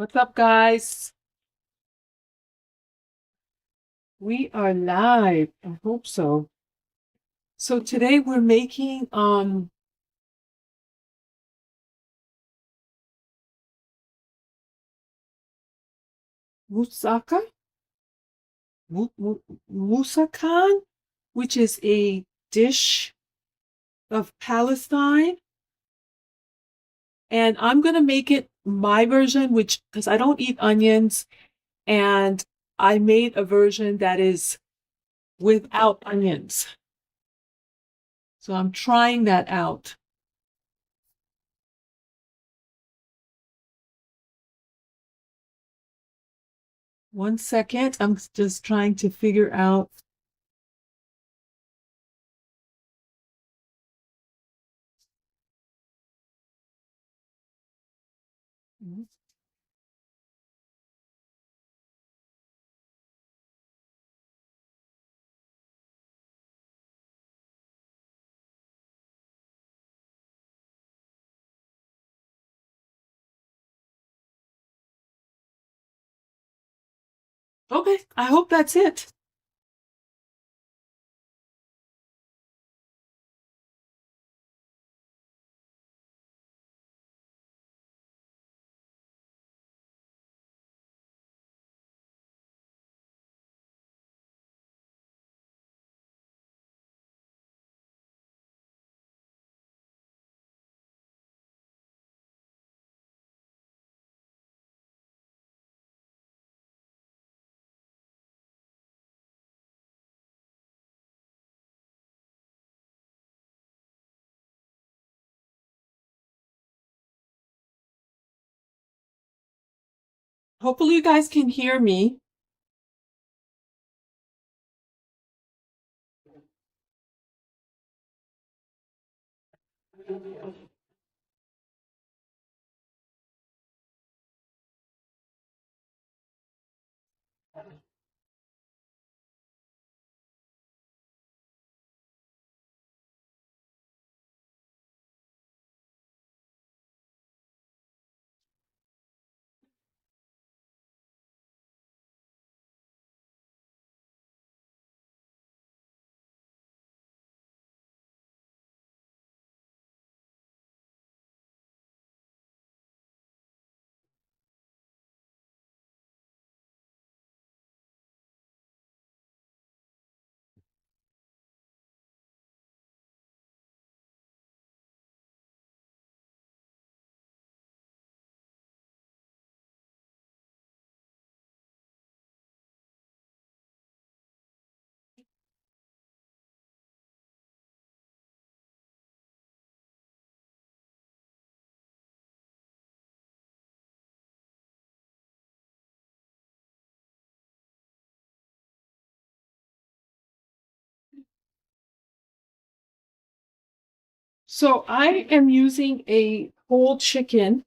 What's up, guys? We are live. I hope so. So today we're making Musaka, Musakhan, which is a dish of Palestine, and I'm gonna make it my version, which because I don't eat onions, and I made a version that is without onions. So I'm trying that out. One second, I'm just trying to figure out. Okay, I hope that's it. Hopefully you guys can hear me. So I am using a whole chicken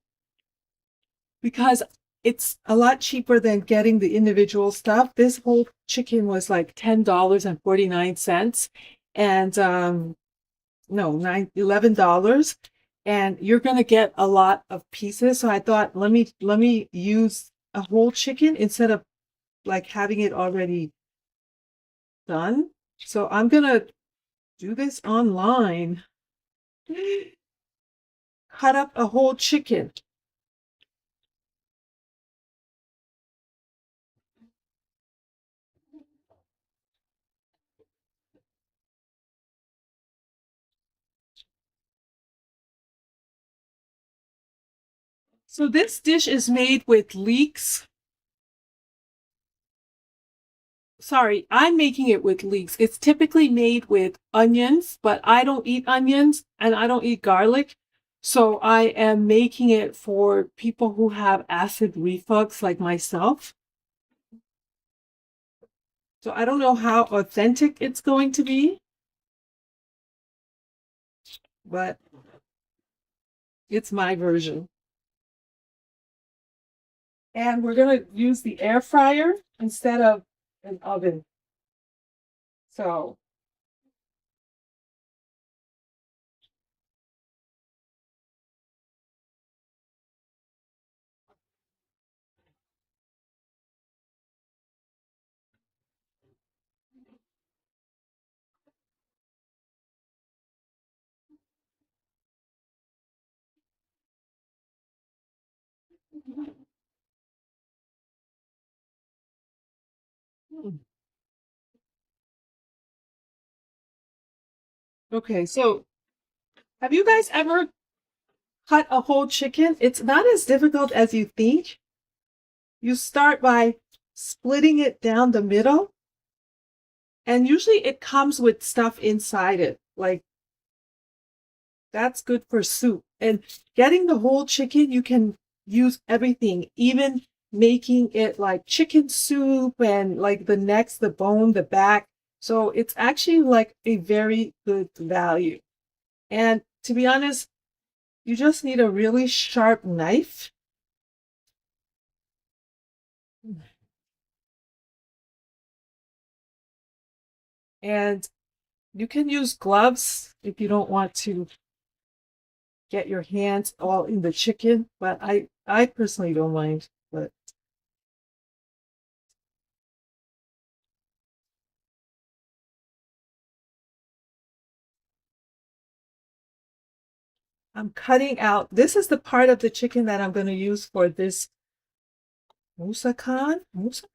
because it's a lot cheaper than getting the individual stuff. This whole chicken was like $10.49 and no, $11. And you're gonna get a lot of pieces. So I thought let me use a whole chicken instead of like having it already done. So I'm gonna do this online. Cut up a whole chicken. So this dish is made with leeks. Sorry, I'm making it with leeks. It's typically made with onions, but I don't eat onions and I don't eat garlic. So I am making it for people who have acid reflux like myself. So I don't know how authentic it's going to be, but it's my version. And we're going to use the air fryer instead of an oven. So, Okay, so have you guys ever cut a whole chicken? It's not as difficult as you think. You start by splitting it down the middle, and usually it comes with stuff inside it. Like that's good for soup. And getting the whole chicken, you can use everything, even making it like chicken soup and like the necks, the bone, the back. So it's actually like a very good value. And to be honest, you just need a really sharp knife. And you can use gloves if you don't want to get your hands all in the chicken, but I personally don't mind. But I'm cutting out. This is the part of the chicken that I'm going to use for this Musakhan. Musakhan?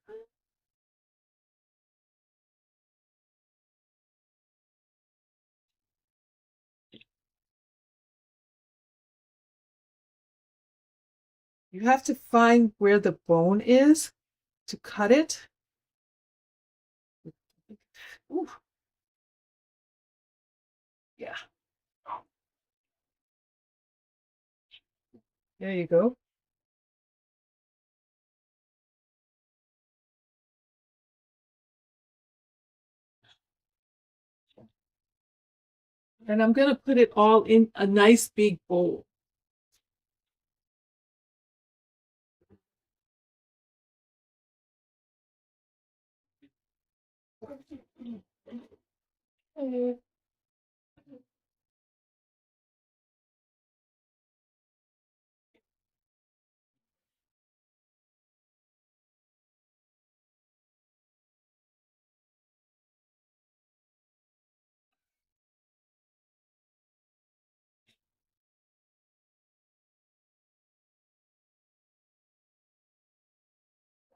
You have to find where the bone is to cut it. Ooh, yeah, there you go. And I'm going to put it all in a nice big bowl.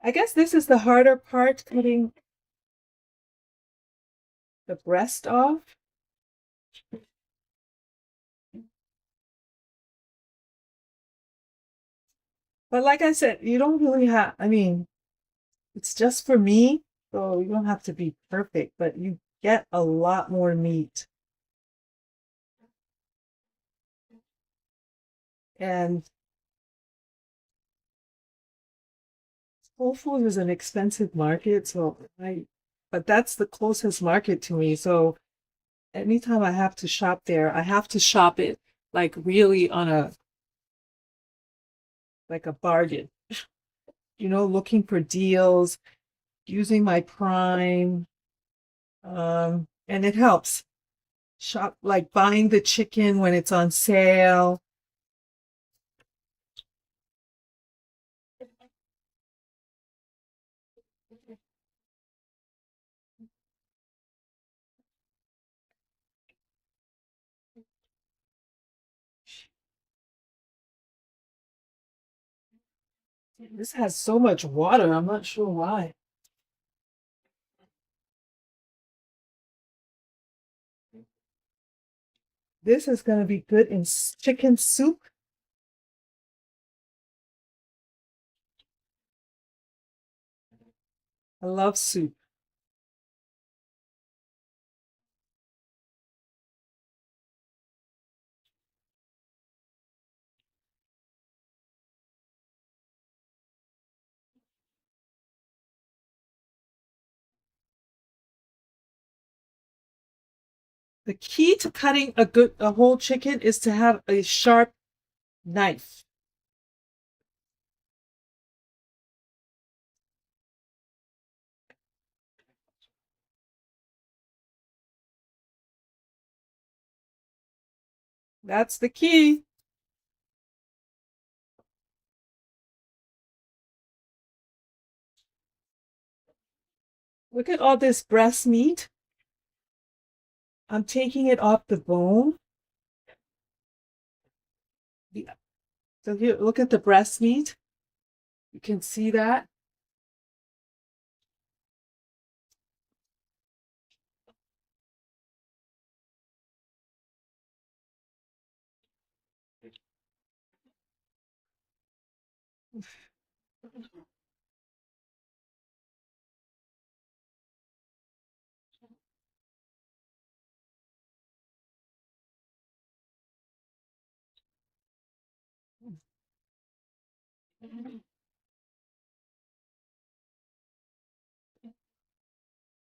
I guess this is the harder part, cutting the breast off. But like I said, you don't really have, I mean, it's just for me, so you don't have to be perfect, but you get a lot more meat. And Whole Foods is an expensive market, but that's the closest market to me. So anytime I have to shop there, I have to shop it like really on like a bargain, looking for deals, using my Prime, and it helps. Shop like buying the chicken when it's on sale. This has so much water. I'm not sure why. This is going to be good in chicken soup. I love soup. The key to cutting a whole chicken is to have a sharp knife. That's the key. Look at all this breast meat. I'm taking it off the bone. Yeah. So here, look at the breast meat. You can see that.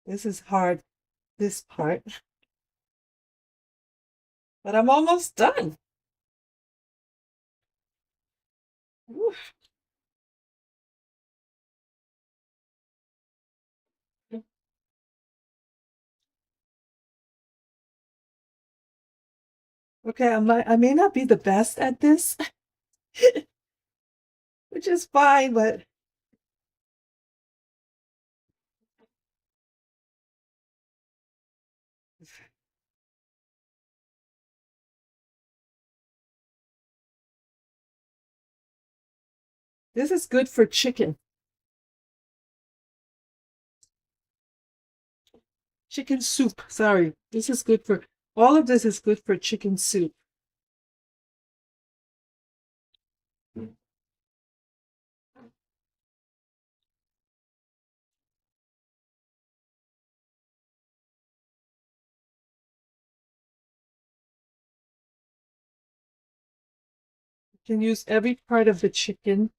This is hard, this part, but I'm almost done. Oof. Okay, I may not be the best at this, which is fine, but this is good for chicken. Chicken soup, sorry. This is good for, all of this is good for chicken soup. You can use every part of the chicken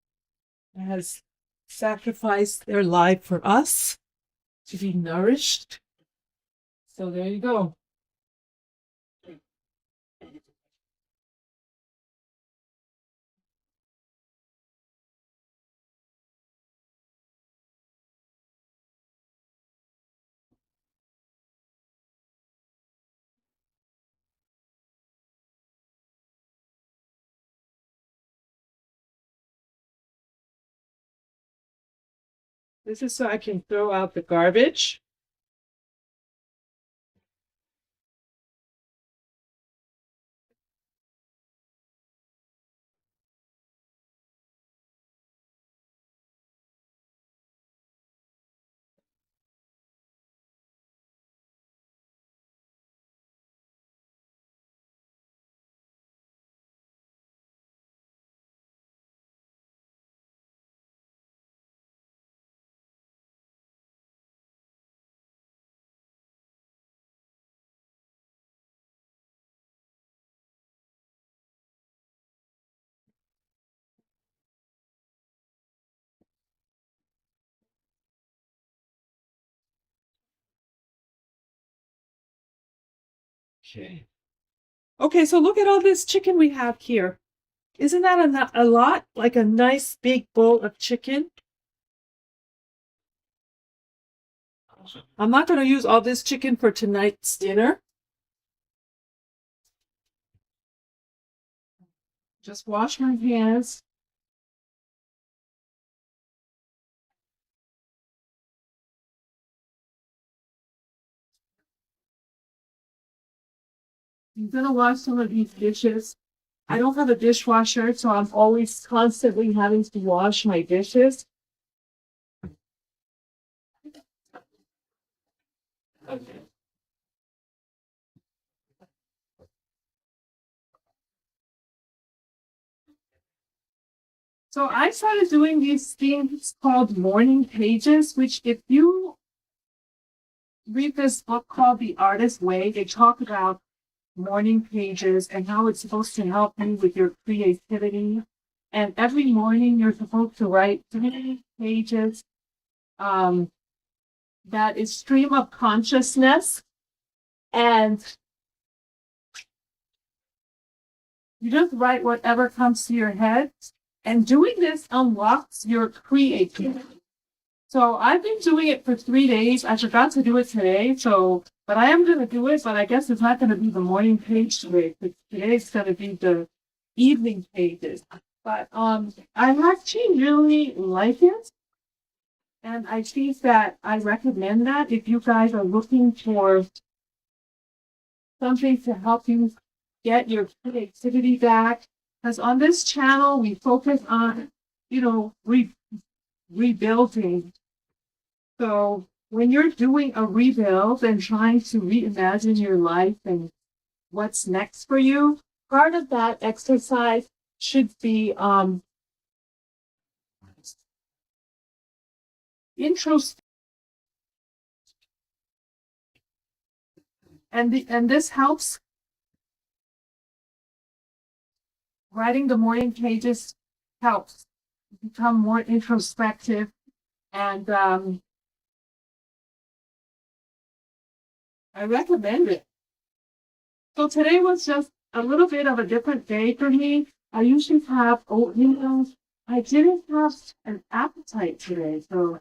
that has sacrificed their life for us to be nourished. So there you go. This is so I can throw out the garbage. Okay. Okay, so look at all this chicken we have here. Isn't that a lot? Like a nice big bowl of chicken? I'm not going to use all this chicken for tonight's dinner. Just wash my hands. I'm going to wash some of these dishes. I don't have a dishwasher, so I'm always constantly having to wash my dishes. Okay. So I started doing these things called morning pages, which if you read this book called The Artist's Way, they talk about morning pages and how it's supposed to help you with your creativity. And every morning you're supposed to write 3 pages that is stream of consciousness. And you just write whatever comes to your head. And doing this unlocks your creativity. So I've been doing it for 3 days. I forgot to do it today, but I am going to do it, but I guess it's not going to be the morning page today. Today's going to be the evening pages. But I actually really like it. And I think that I recommend that if you guys are looking for something to help you get your creativity back. Because on this channel, we focus on, rebuilding. So when you're doing a rebuild and trying to reimagine your life and what's next for you, part of that exercise should be introspect. And this helps. Writing the morning pages helps become more introspective, and I recommend it. So today was just a little bit of a different day for me. I usually have oatmeal. I didn't have an appetite today, so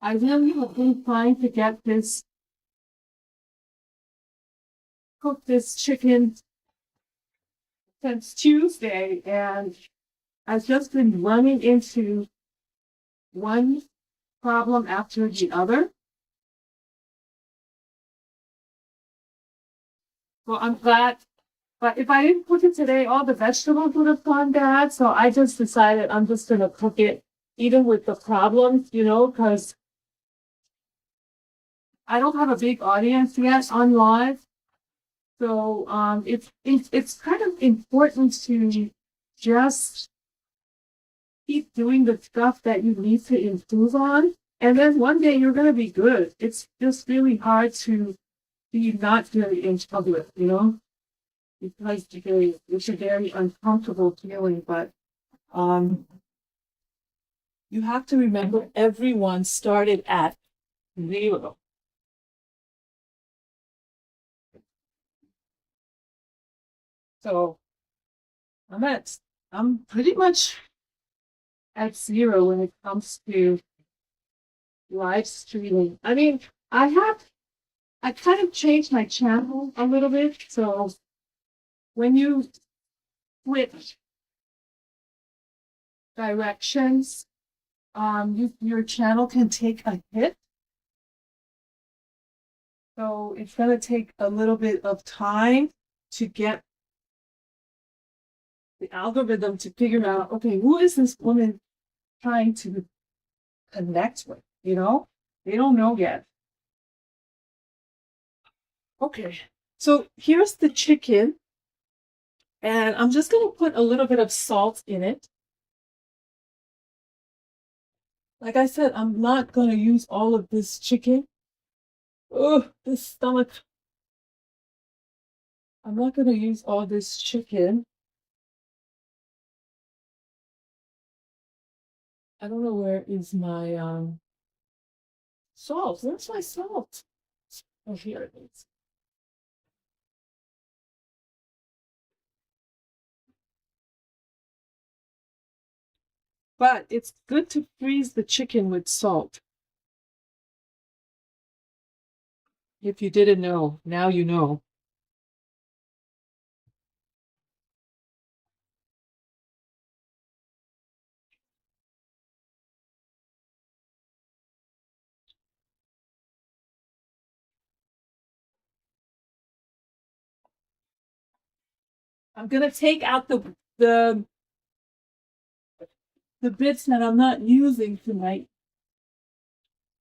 I really have been trying to get this, cook this chicken since Tuesday, and I've just been running into one problem after the other. So I'm glad. But if I didn't cook it today, all the vegetables would have gone bad. So I just decided I'm just gonna cook it even with the problems, because I don't have a big audience yet on live. So it's kind of important to just keep doing the stuff that you need to improve on. And then one day you're gonna be good. It's just really hard to be not good in public, because it's a very uncomfortable feeling, but um you have to remember everyone started at zero. So I'm at I'm pretty much at zero when it comes to live streaming. I mean, I kind of changed my channel a little bit. So when you switch directions, your channel can take a hit. So it's gonna take a little bit of time to get the algorithm to figure out, okay, who is this woman trying to connect with? They don't know yet. Okay, so here's the chicken, and I'm just going to put a little bit of salt in it. Like I said, I'm not going to use all of this chicken. Oh, this stomach. I'm not going to use all this chicken. I don't know where is my salt. Where's my salt? Oh, here it is. But it's good to freeze the chicken with salt. If you didn't know, now you know. I'm gonna take out the bits that I'm not using tonight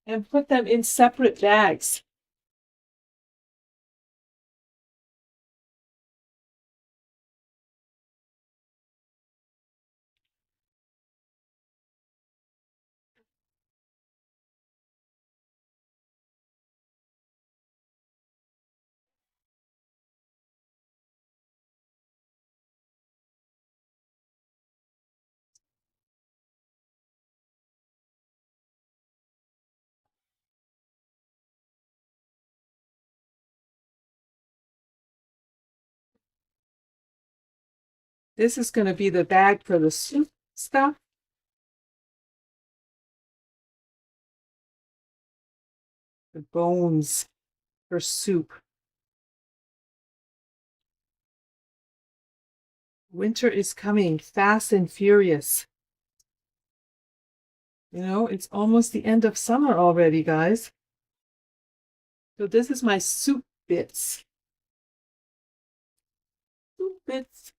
and put them in separate bags. This is going to be the bag for the soup stuff. The bones for soup. Winter is coming fast and furious. It's almost the end of summer already, guys. So this is my soup bits. Soup bits.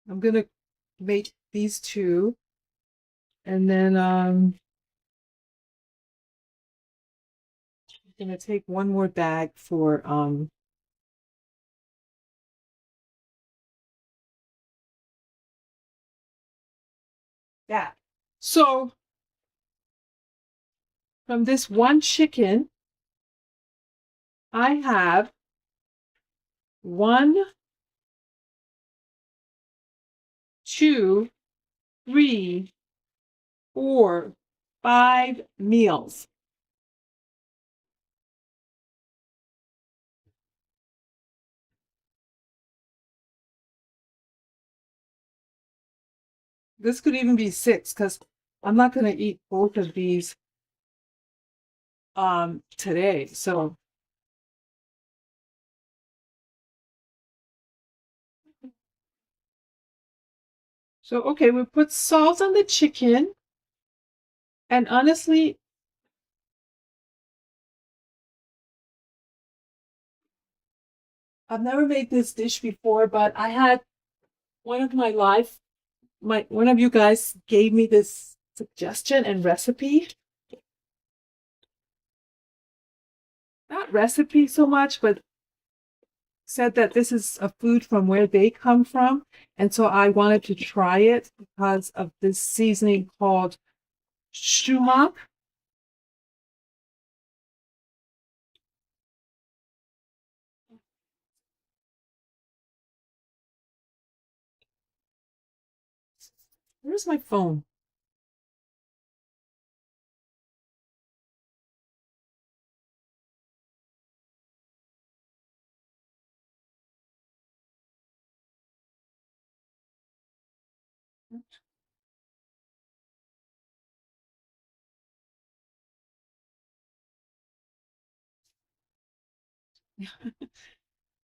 I'm gonna make these two, and then I'm gonna take one more bag for that. So from this one chicken, I have 1, 2, 3, 4, 5 meals. This could even be 6 because I'm not going to eat both of these today. So okay, we put salt on the chicken, and honestly, I've never made this dish before, but I had one of one of you guys gave me this suggestion and recipe. Not recipe so much, but said that this is a food from where they come from. And so I wanted to try it because of this seasoning called Sumac. Where's my phone?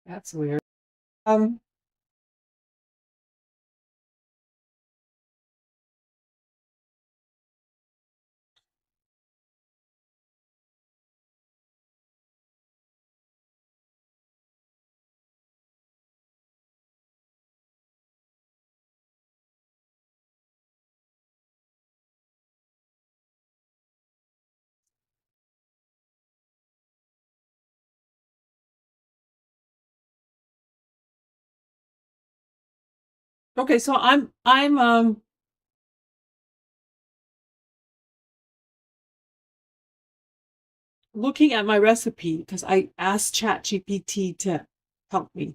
That's weird. Um, okay, so I'm looking at my recipe because I asked ChatGPT to help me.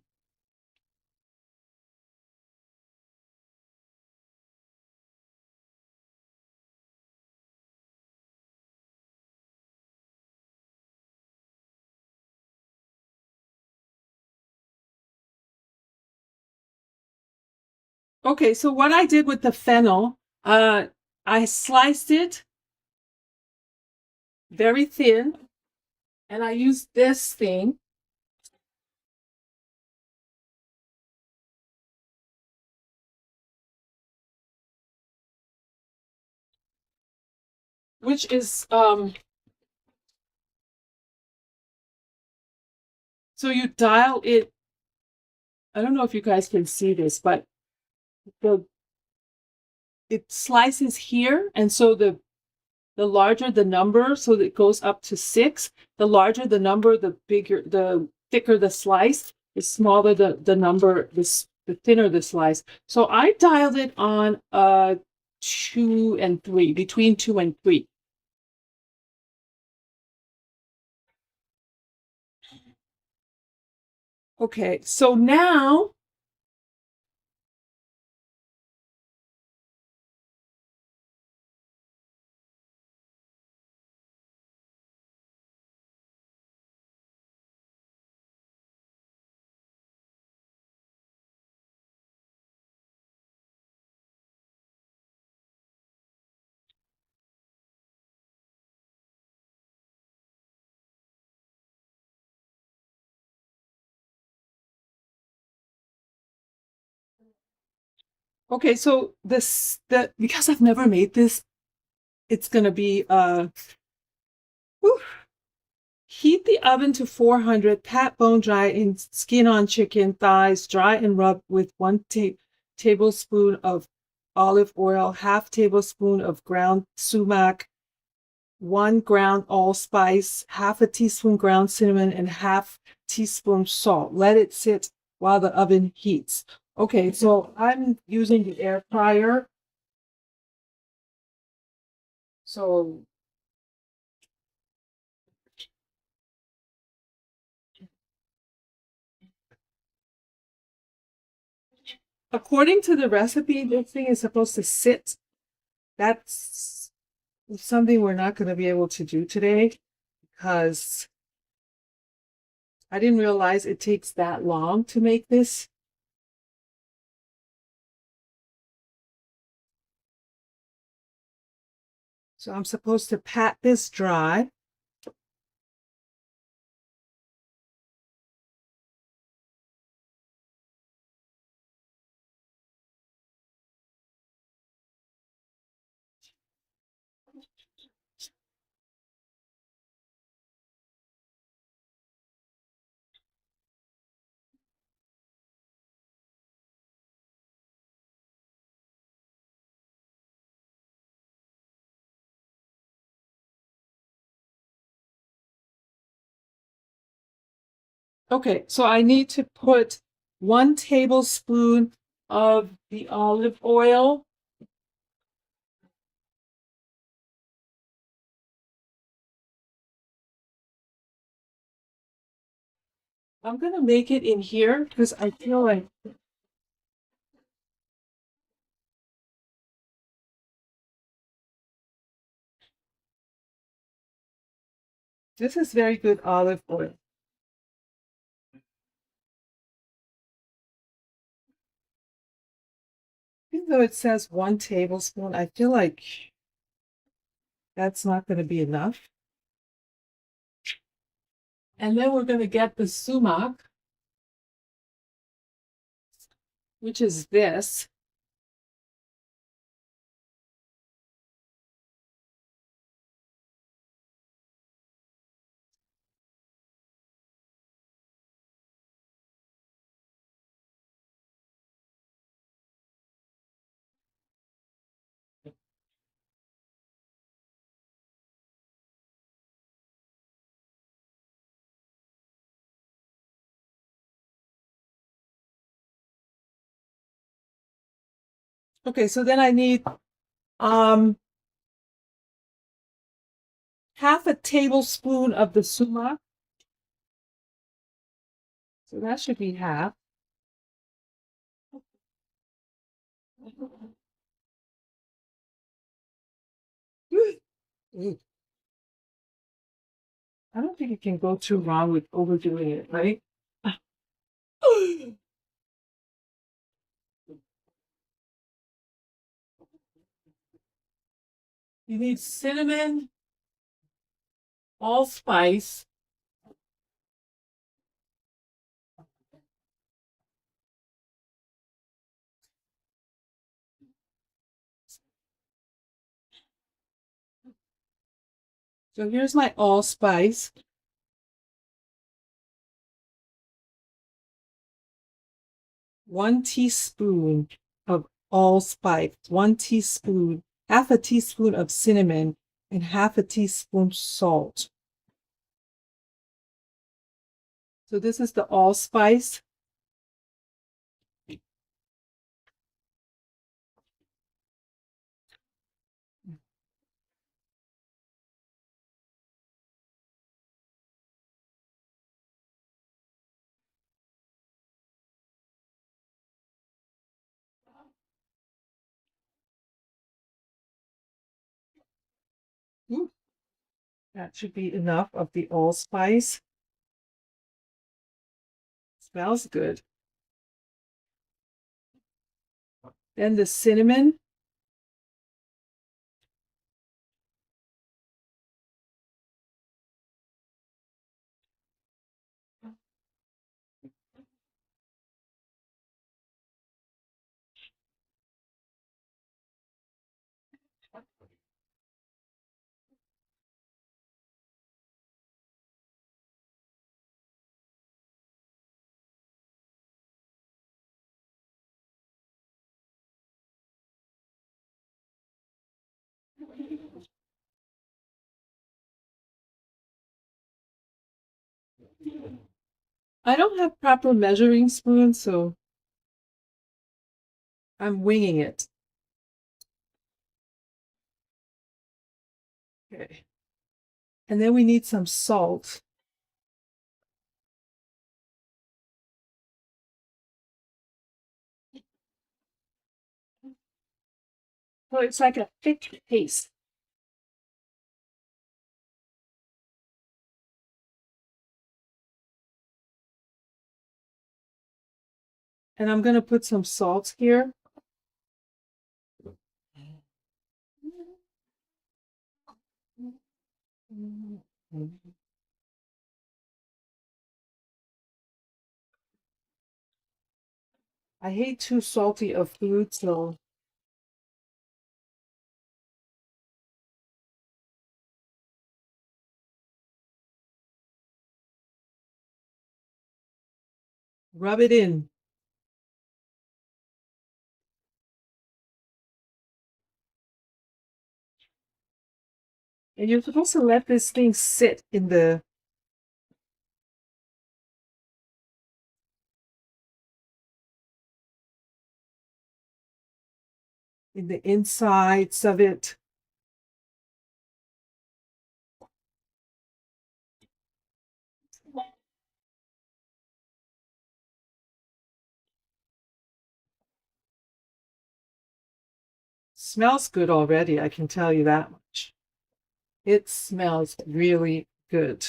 Okay, so what I did with the fennel, I sliced it very thin, and I used this thing, which is so you dial it. I don't know if you guys can see this, but the it slices here, and so the larger the number, so it goes up to 6. The larger the number, the thicker the slice. The smaller the number, the thinner the slice. So I dialed it on 2 and 3, between 2 and 3. Okay, so now okay, so this the because I've never made this, it's gonna be whew. Heat the oven to 400, pat bone dry in skin on chicken thighs, dry and rub with 1 tape. tablespoon of olive oil, half tablespoon of ground sumac, 1 ground allspice, half a teaspoon ground cinnamon, and half teaspoon salt. Let it sit while the oven heats. Okay, so I'm using the air fryer. So according to the recipe, this thing is supposed to sit. That's something we're not going to be able to do today because I didn't realize it takes that long to make this. So I'm supposed to pat this dry. Okay, so I need to put 1 tablespoon of the olive oil. I'm gonna make it in here because I feel like this is very good olive oil. Even though it says 1 tablespoon, I feel like that's not going to be enough. And then we're going to get the sumac, which is this. Okay, so then I need um half a tablespoon of the sumac. So that should be half. Mm. I don't think it can go too wrong with overdoing it, right? You need cinnamon, allspice, so here's my allspice. 1 teaspoon of allspice, 1 teaspoon, half a teaspoon of cinnamon, and half a teaspoon salt. So this is the allspice. Ooh, that should be enough of the allspice. Smells good. Then the cinnamon. I don't have proper measuring spoons, so I'm winging it. Okay. And then we need some salt. So it's like a thick paste. And I'm going to put some salt here. I hate too salty of food, so rub it in. And you're supposed to let this thing sit in the insides of it. Smells good already, I can tell you that much. It smells really good.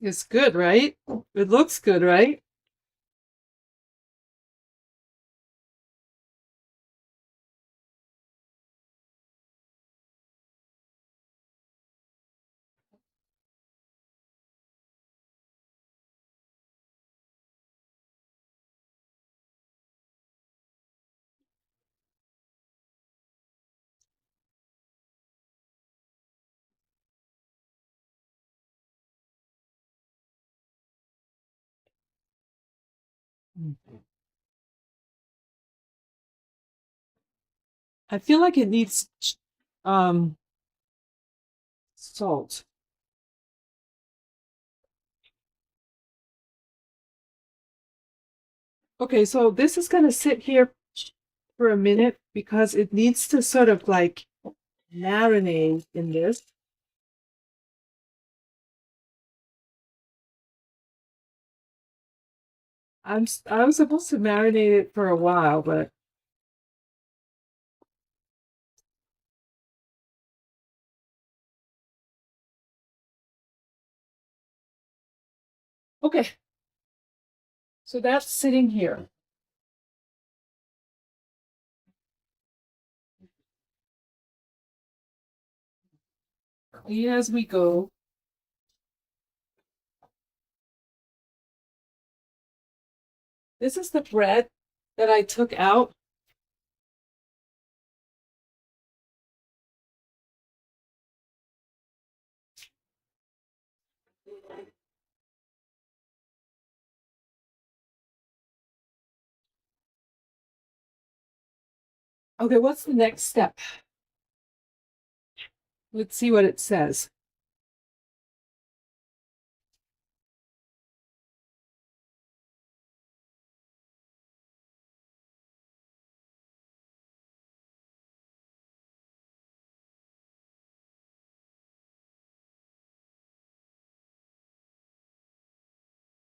It's good, right? It looks good, right? I feel like it needs um salt. Okay, so this is gonna sit here for a minute because it needs to sort of like marinate in this. I was supposed to marinate it for a while, but okay. So that's sitting here. Clean as we go. This is the bread that I took out. Okay, what's the next step? Let's see what it says.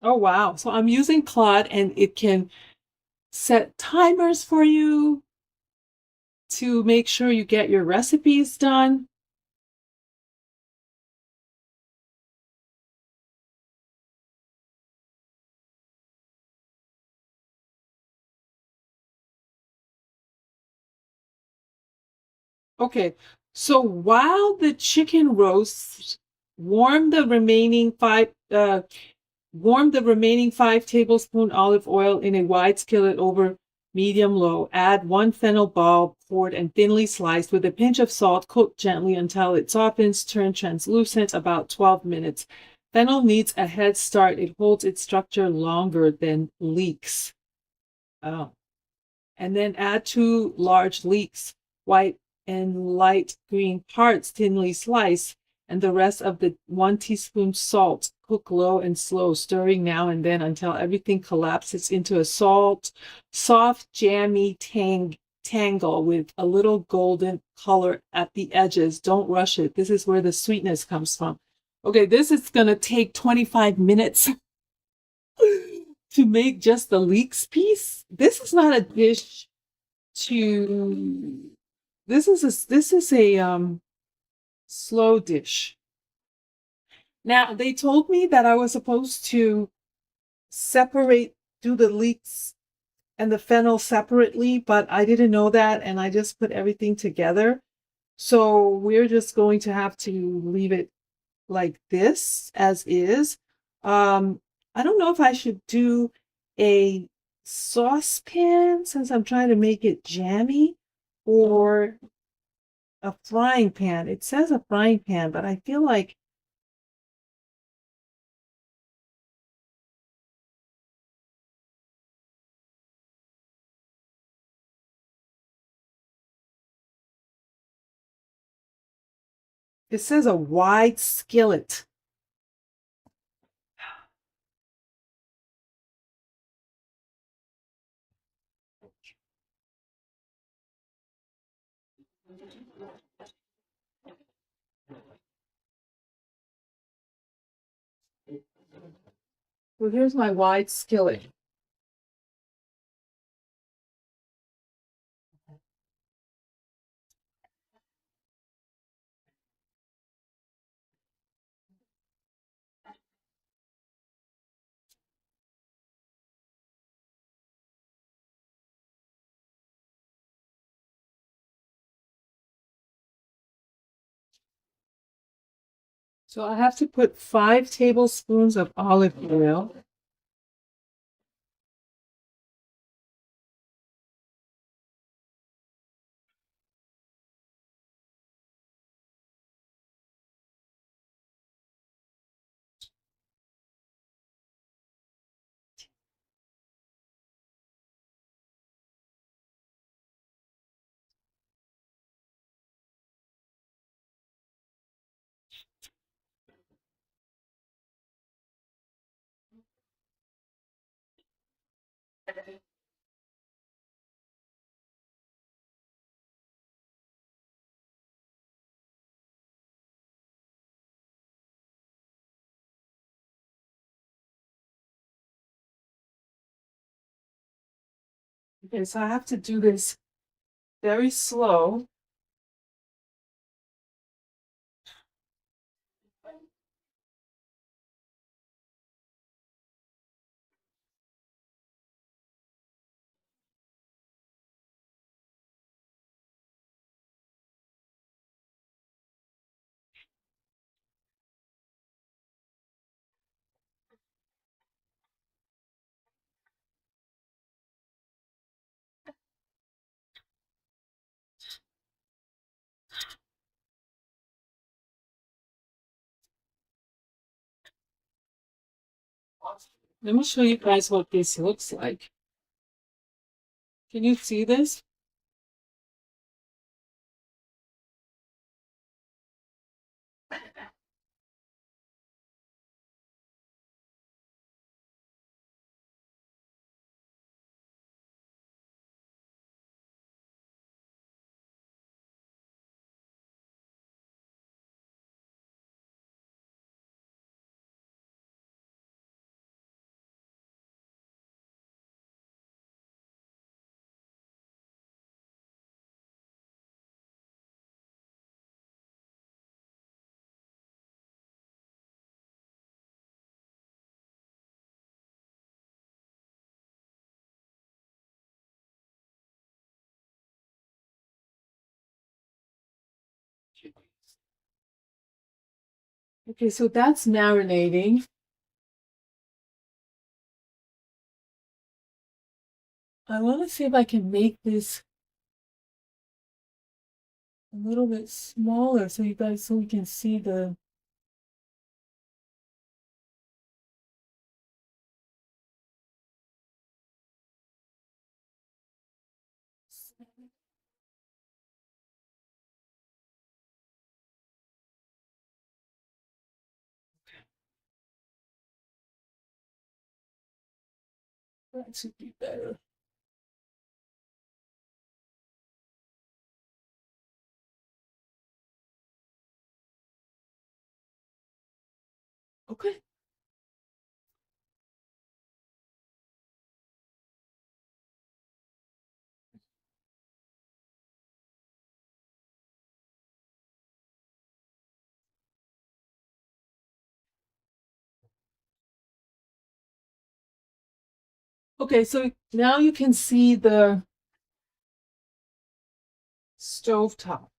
Oh, wow. So I'm using Claude and it can set timers for you to make sure you get your recipes done. Okay, so while the chicken roasts, Warm the remaining five tablespoon olive oil in a wide skillet over medium low. Add one fennel bulb, poured and thinly sliced, with a pinch of salt. Cook gently until it softens. Turn translucent about 12 minutes. Fennel needs a head start. It holds its structure longer than leeks. Oh. And then add two large leeks, white and light green parts thinly sliced, and the rest of the 1 teaspoon salt. Cook low and slow, stirring now and then until everything collapses into a soft, jammy tangle with a little golden color at the edges. Don't rush it. This is where the sweetness comes from. Okay, this is going to take 25 minutes to make just the leeks piece. This is not a dish to this is a slow dish. Now they told me that I was supposed to separate do the leeks and the fennel separately, but I didn't know that and I just put everything together. So we're just going to have to leave it like this as is. I don't know if I should do a saucepan since I'm trying to make it jammy or a frying pan. It says a frying pan, but I feel like it says a wide skillet. So here's my wide skillet. So I have to put 5 tablespoons of olive oil. Okay, so I have to do this very slow. Let me show you guys what this looks like. Can you see this? Okay, so that's marinating. I want to see if I can make this a little bit smaller so you guys so we can see the that should be better. Okay. Okay, so now you can see the stove top.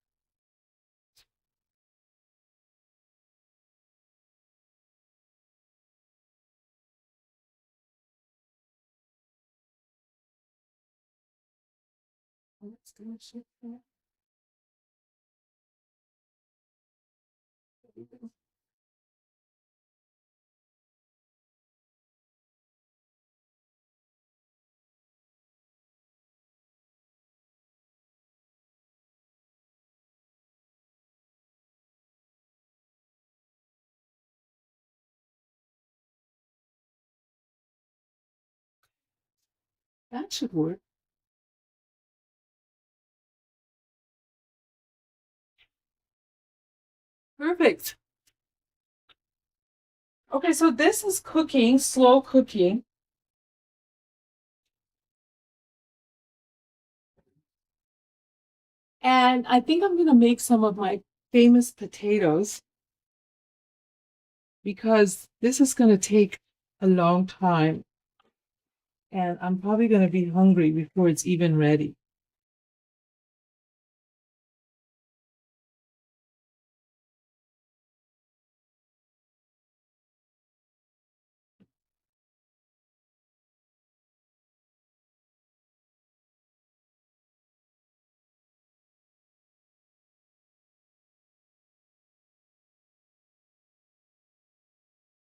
Let's do a shift there. There we go. That should work. Perfect. Okay, so this is cooking, slow cooking. And I think I'm gonna make some of my famous potatoes because this is gonna take a long time and I'm probably gonna be hungry before it's even ready.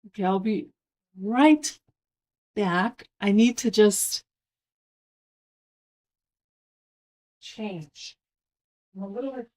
Okay, I'll be right back. I need to just change. I'm a little bit.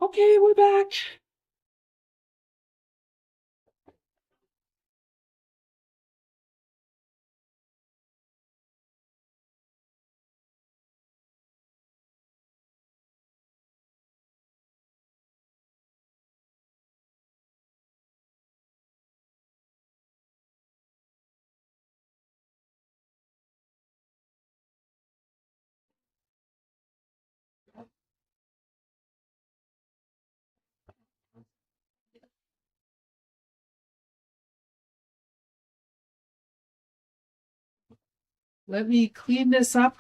Okay, we're back. Let me clean this up.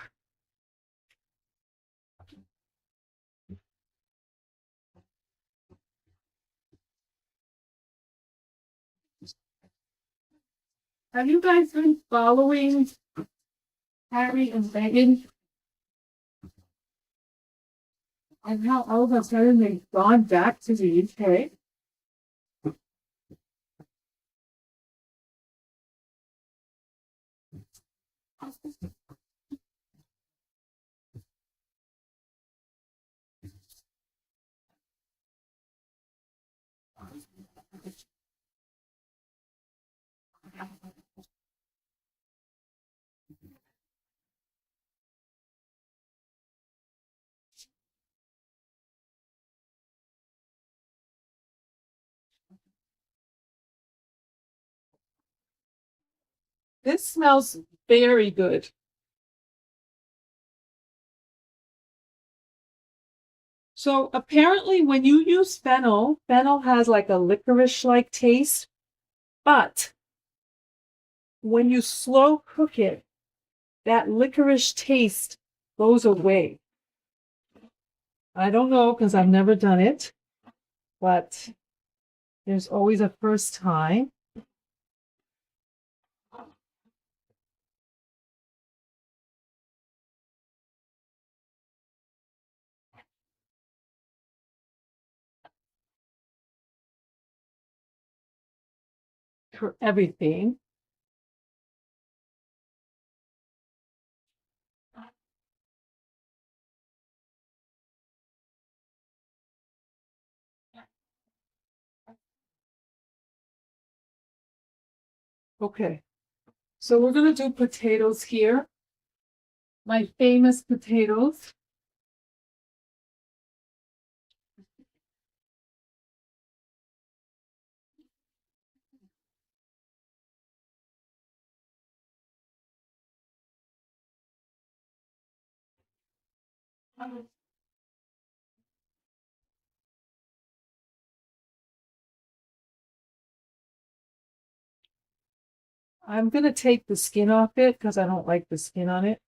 Have you guys been following Harry and Meghan and how all of a sudden they've gone back to the UK? This smells very good. So apparently when you use fennel, fennel has like a licorice-like taste, but when you slow cook it, that licorice taste goes away. I don't know because I've never done it, but there's always a first time. For everything. Okay, so we're gonna do potatoes here. My famous potatoes. I'm gonna take the skin off it because I don't like the skin on it.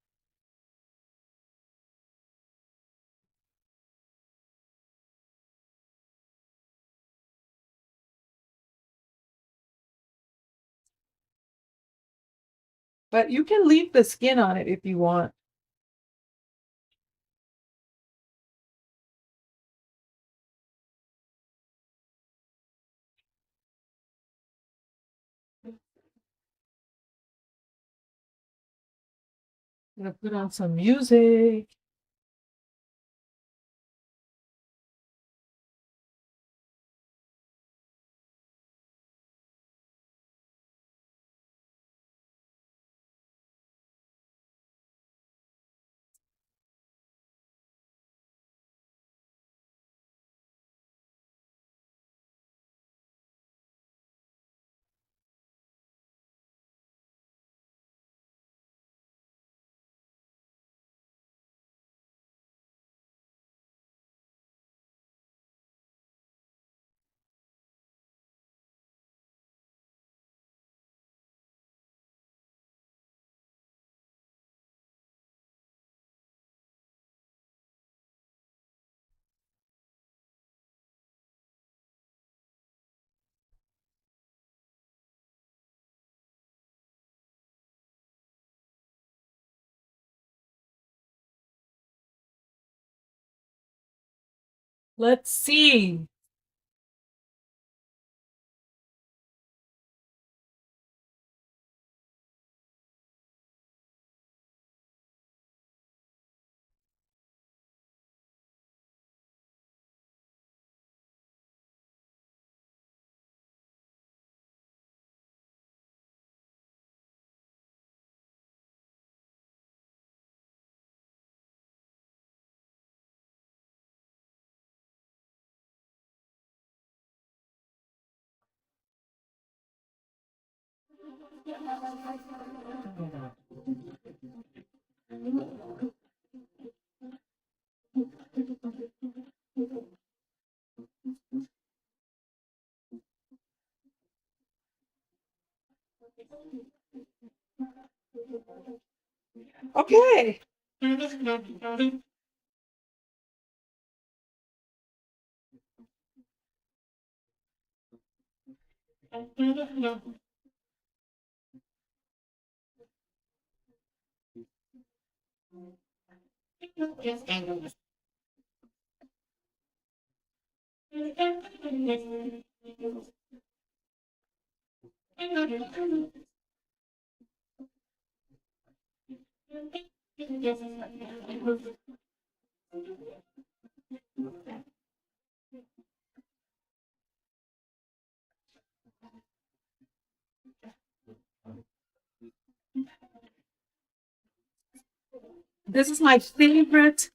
But you can leave the skin on it if you want. I'm gonna put on some music. Let's see. Okay. This is my favorite.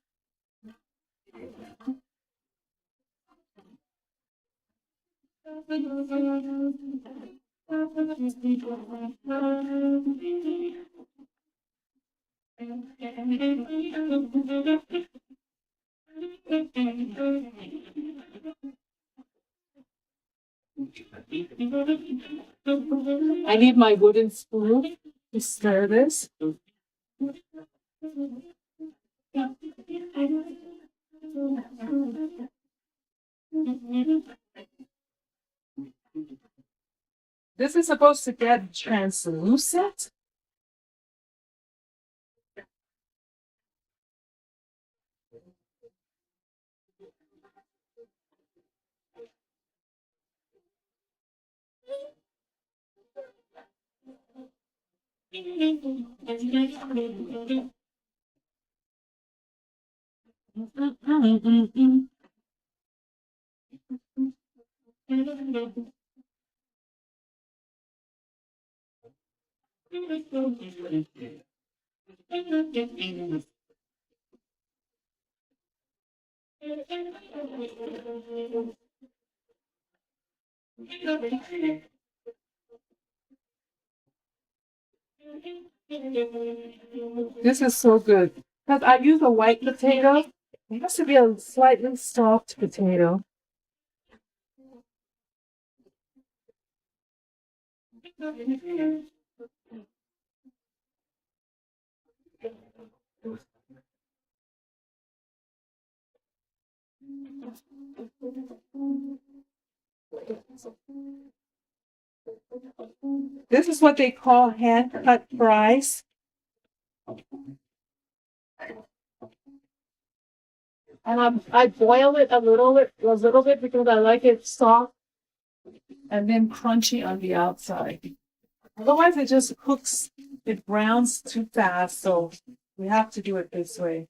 I need my wooden spoon to stir this. This is supposed to get translucent. This is so good. Because I use a white potato. It has to be a slightly soft potato. This is what they call hand cut fries. And I boil it a little bit because I like it soft and then crunchy on the outside. Otherwise, it just cooks, it browns too fast. So we have to do it this way.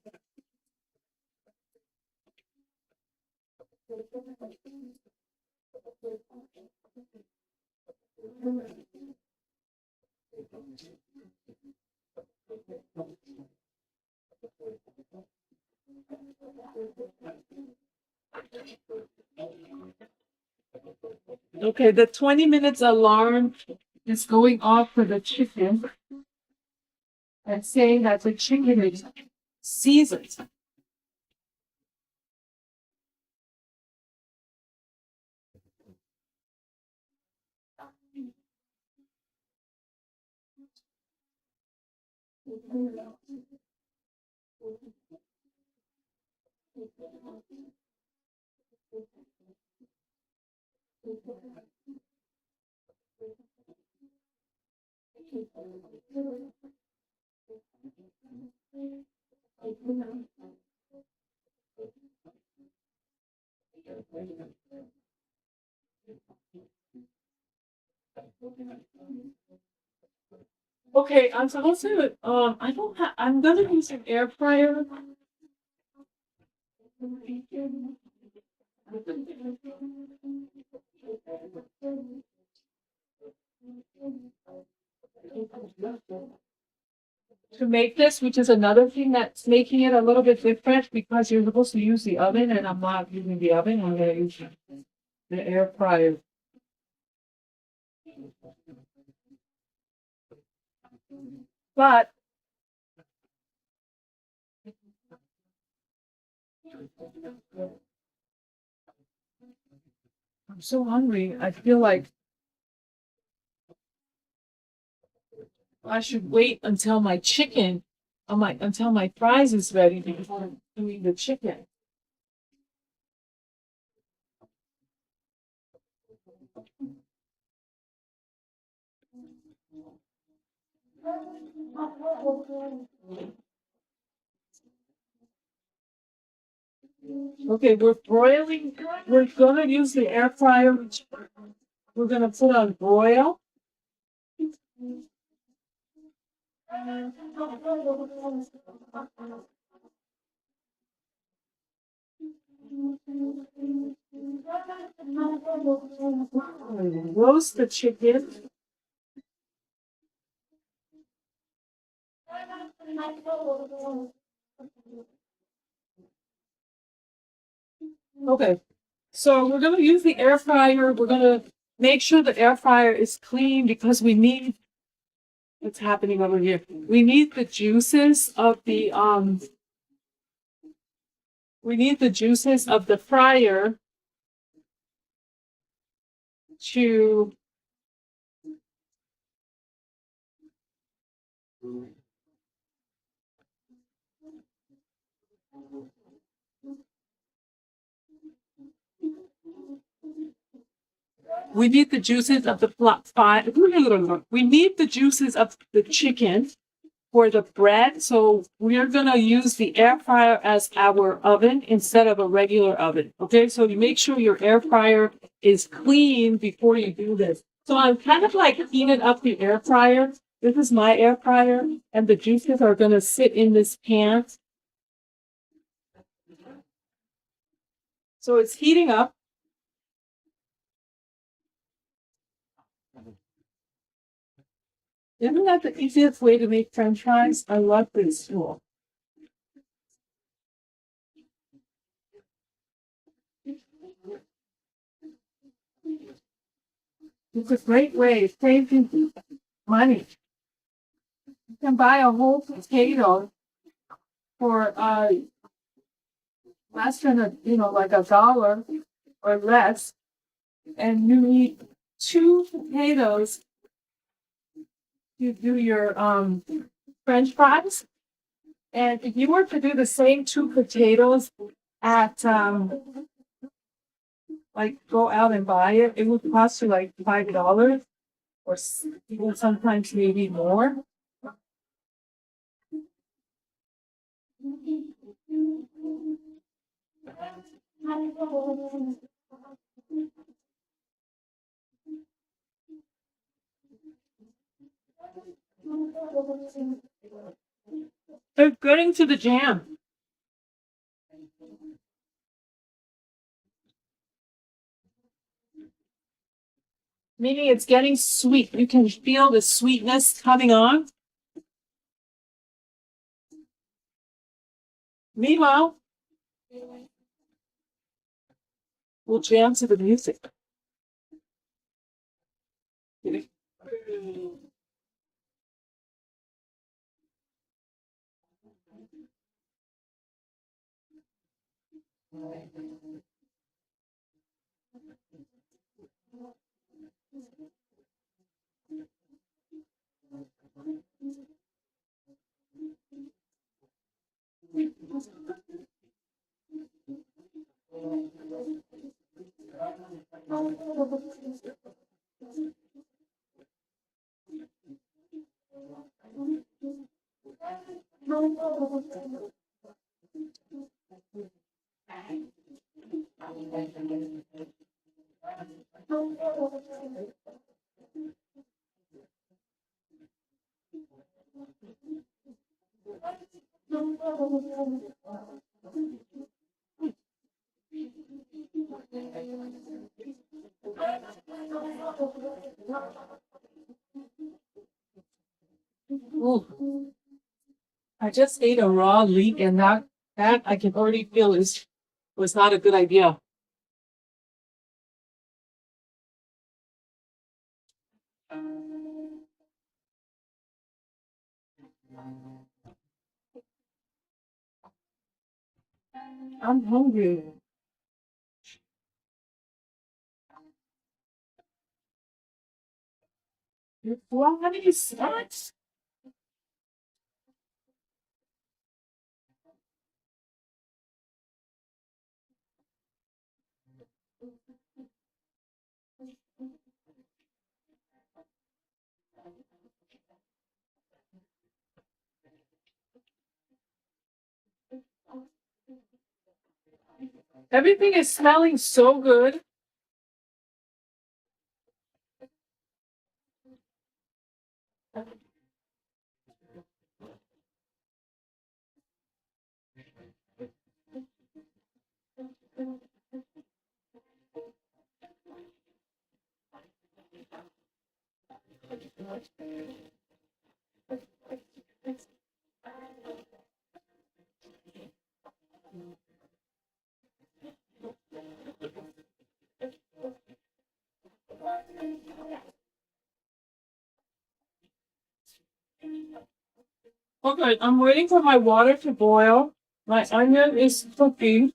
Okay, the 20 minutes alarm is going off for the chicken and saying that the chicken is seasoned. Okay, I'm supposed to I don't have I'm gonna use an air fryer. To make this, which is another thing that's making it a little bit different because you're supposed to use the oven and I'm not using the oven, I'm gonna use the air fryer. But I'm so hungry. I feel like I should wait until my chicken, until my fries is ready before doing the chicken. Okay, we're broiling. We're gonna use the air fryer. We're gonna put on broil. Roast the chicken. Okay, so we're gonna use the air fryer. We're gonna make sure the air fryer is clean because we need what's happening over here. We need the juices of the fryer to we need the juices of the we need the juices of the chicken for the bread. So we're gonna use the air fryer as our oven instead of a regular oven. Okay, so you make sure your air fryer is clean before you do this. So I'm kind of like heating up the air fryer. This is my air fryer, and the juices are gonna sit in this pan. So it's heating up. Isn't that the easiest way to make French fries? I love this tool. It's a great way of saving money. You can buy a whole potato for less than like $1 or less, and you need two potatoes to do your French fries. And if you were to do the same two potatoes at like go out and buy it, it would cost you like $5 or even sometimes maybe more. They're getting to the jam, meaning it's getting sweet. You can feel the sweetness coming on. Meanwhile, we'll jam to the music. Ooh, I just ate a raw leek, and that I can already feel was not a good idea. I'm hungry. Flies? What? Everything is smelling so good. Okay, I'm waiting for my water to boil. My onion is cooking.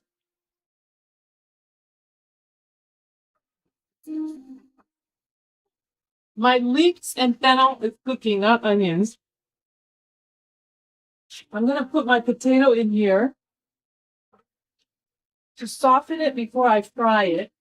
My leeks and fennel is cooking, not onions. I'm gonna put my potato in here to soften it before I fry it.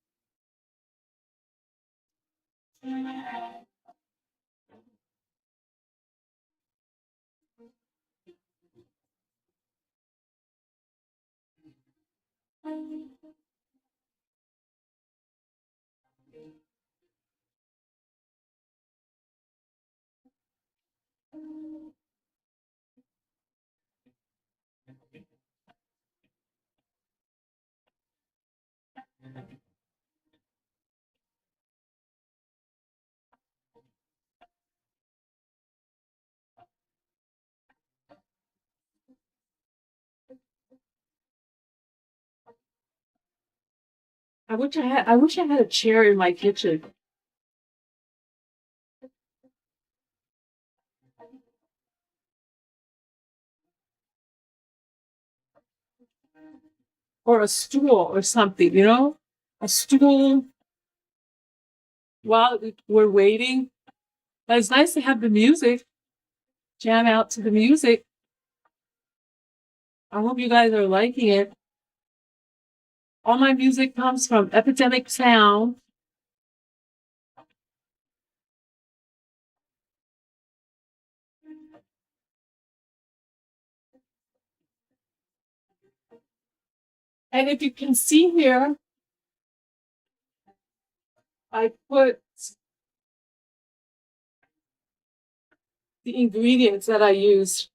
I wish I had a chair in my kitchen. Or a stool or something, A stool while we're waiting. But it's nice to have the music, jam out to the music. I hope you guys are liking it. All my music comes from Epidemic Sound. And if you can see here, I put the ingredients that I use.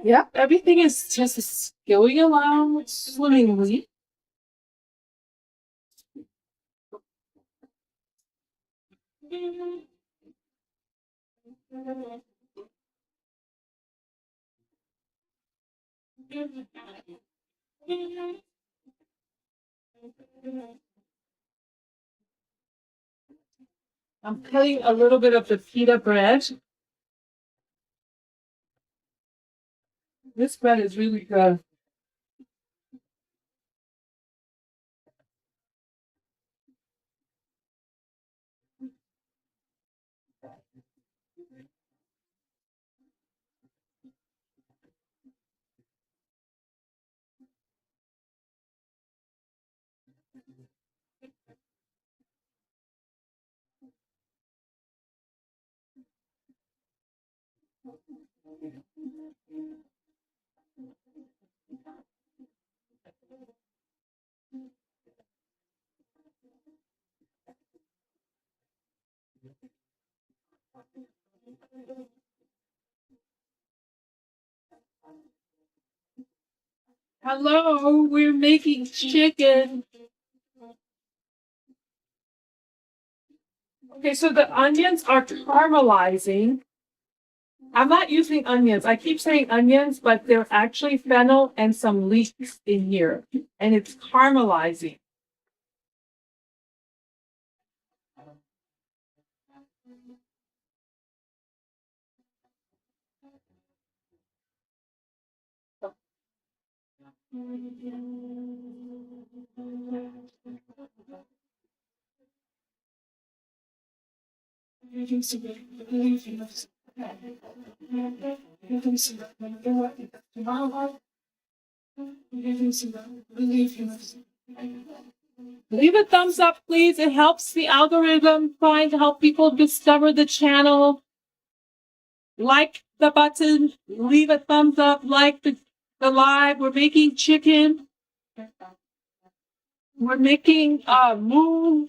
Yep, everything is just going along swimmingly. I'm cutting a little bit of the pita bread. This bread is really good. Hello, we're making chicken. Okay, so the onions are caramelizing. I'm not using onions. I keep saying onions, but they're actually fennel and some leeks in here. And it's caramelizing. Leave a thumbs up, please. It helps the algorithm trying to help people discover the channel. Like the button, leave a thumbs up, like the live. We're making chicken. We're making Musakhan.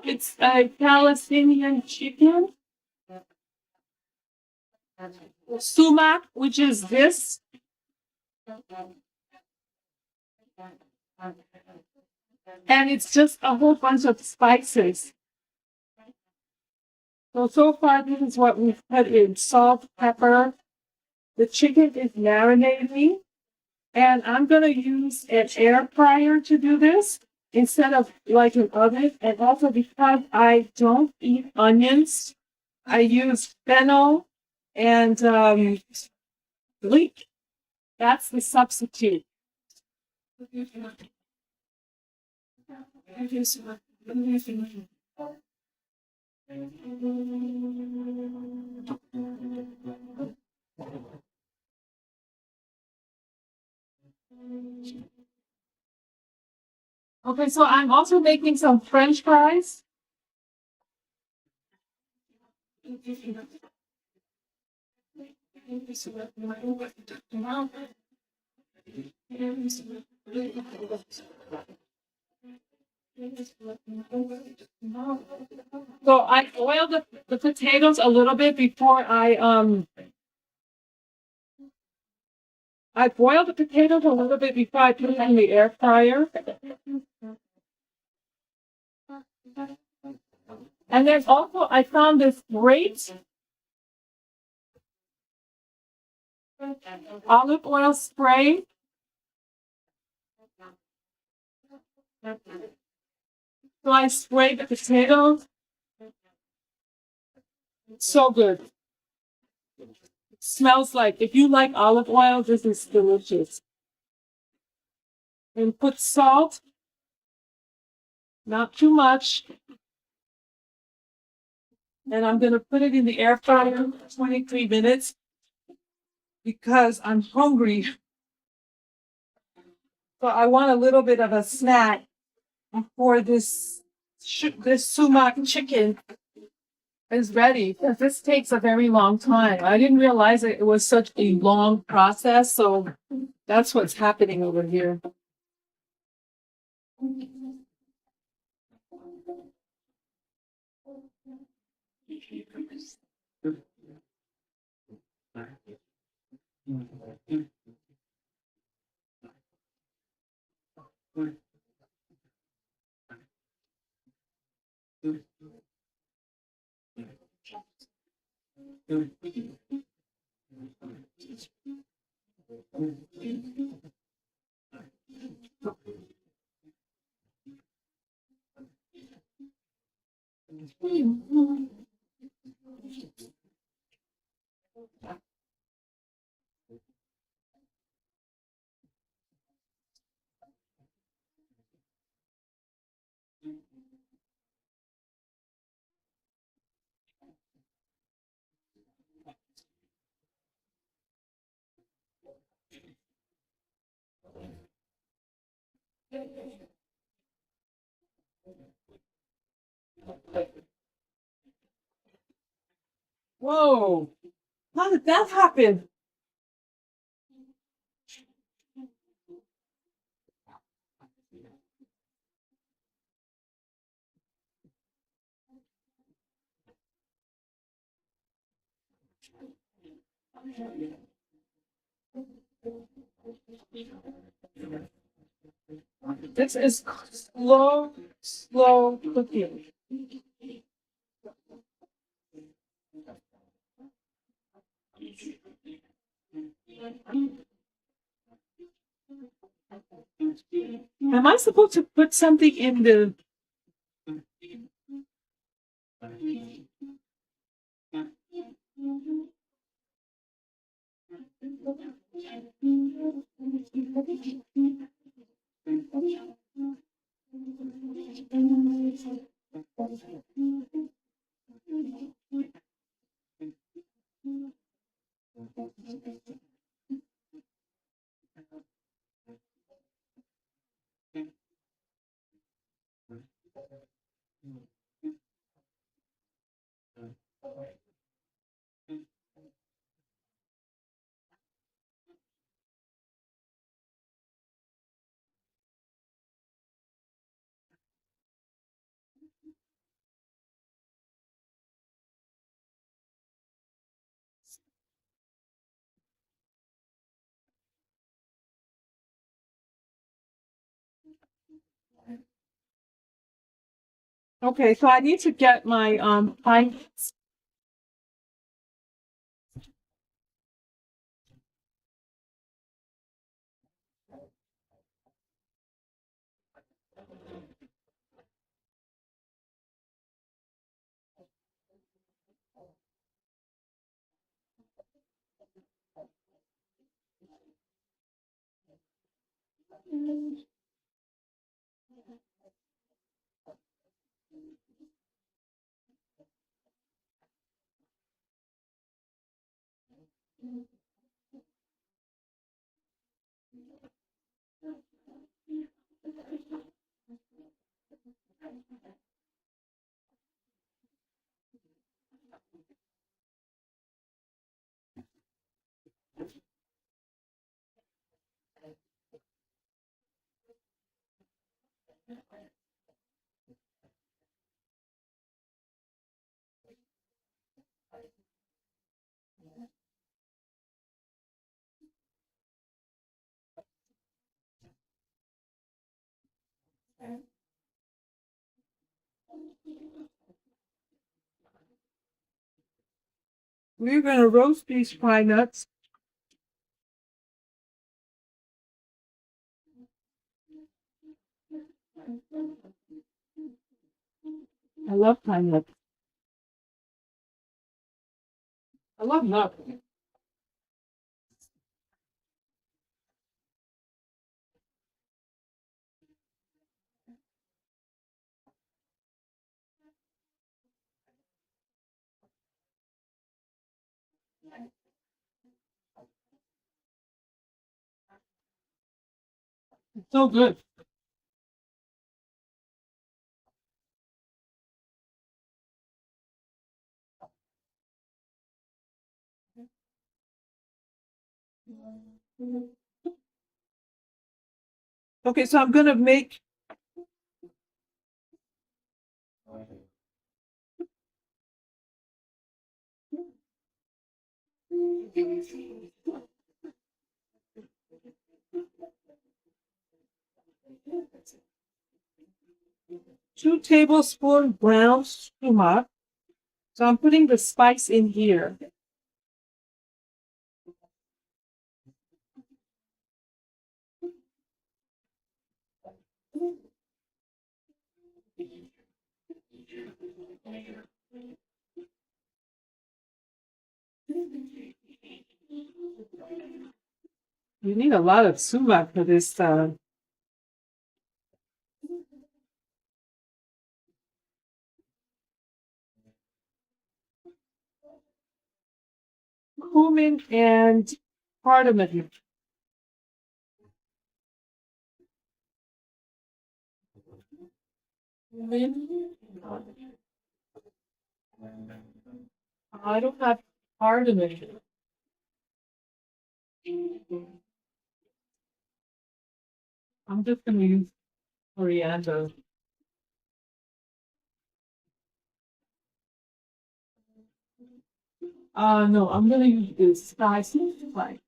It's a Palestinian chicken. Sumac, which is this. And it's just a whole bunch of spices. So far, this is what we've put in: salt, pepper. The chicken is marinating. And I'm going to use an air fryer to do this instead of like an oven. And also because I don't eat onions, I use fennel and leek. That's the substitute. Okay, so I'm also making some French fries. So I boiled the potatoes a little bit before I boiled the potatoes a little bit before I put it in the air fryer. And then also I found this great olive oil spray. So I sprayed the potatoes. It's so good. It smells like, if you like olive oil, this is delicious. And put salt, not too much. And I'm going to put it in the air fryer for 23 minutes because I'm hungry. So I want a little bit of a snack before this sumac chicken is ready, because this takes a very long time. I didn't realize it was such a long process, so that's what's happening over here. Whoa! How did that happen? This is slow cooking. Am I supposed to put something in the? Okay, so I need to get my pine. We're gonna roast these pine nuts. I love pine nuts. I love nuts. It's so good. Okay, so I'm gonna make 2 tablespoons brown sumac. So I'm putting the spice in here. You need a lot of sumac for this. Cumin and cardamom. Cumin. I don't have cardamom. I'm just gonna use coriander. No, I'm gonna use this spicy. Like,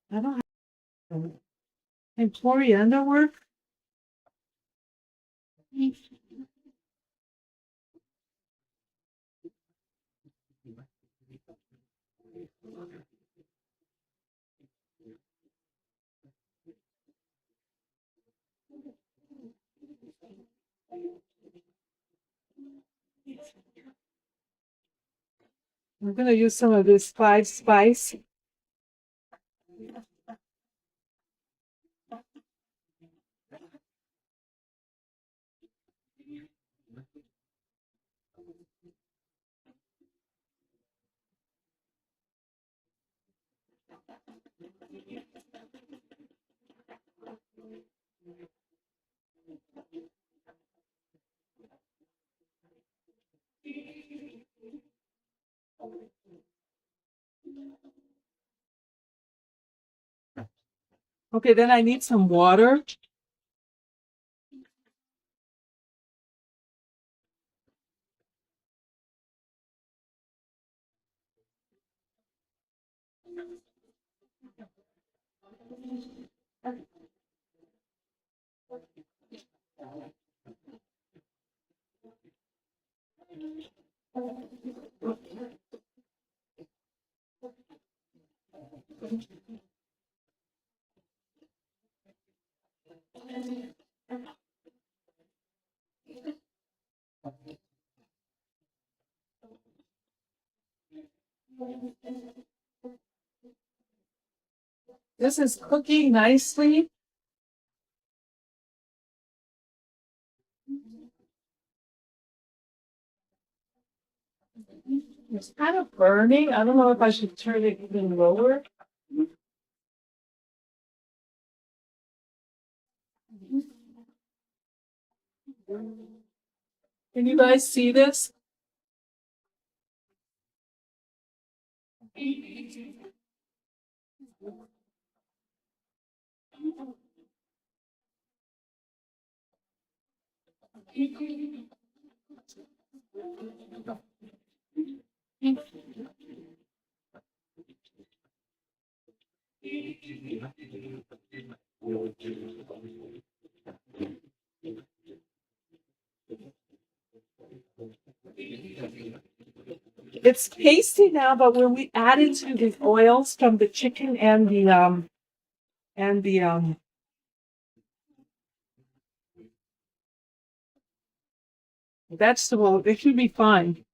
I don't have. And coriander work? I'm gonna use some of this five spice. Okay, then I need some water. This is cooking nicely. It's kind of burning. I don't know if I should turn it even lower. Can you guys see this? It's pasty now, but when we add it to the oils from the chicken and the vegetable. It should be fine.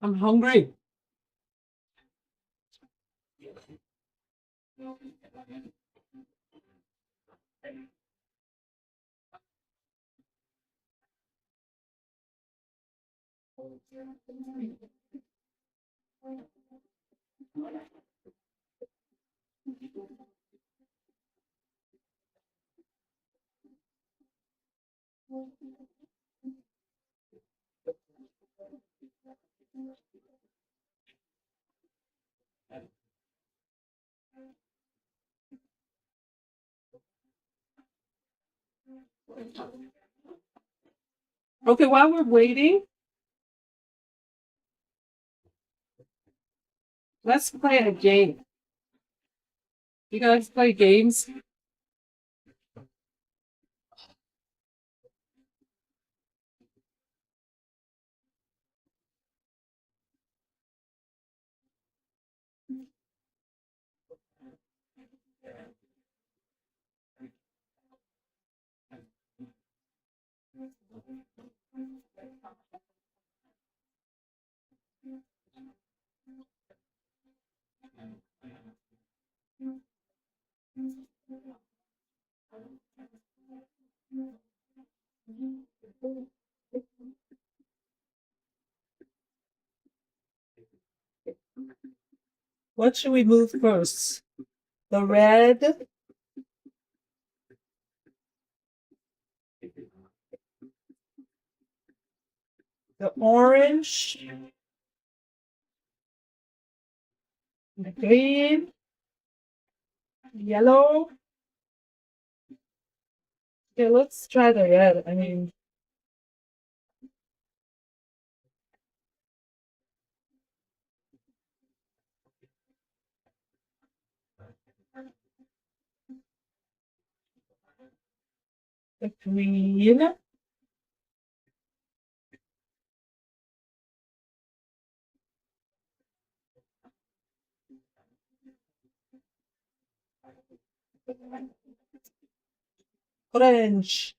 I'm hungry. Okay, while we're waiting, let's play a game. You guys play games? What should we move first? The red, the orange, the green, yellow. Okay, let's try the red. I mean, the green, orange.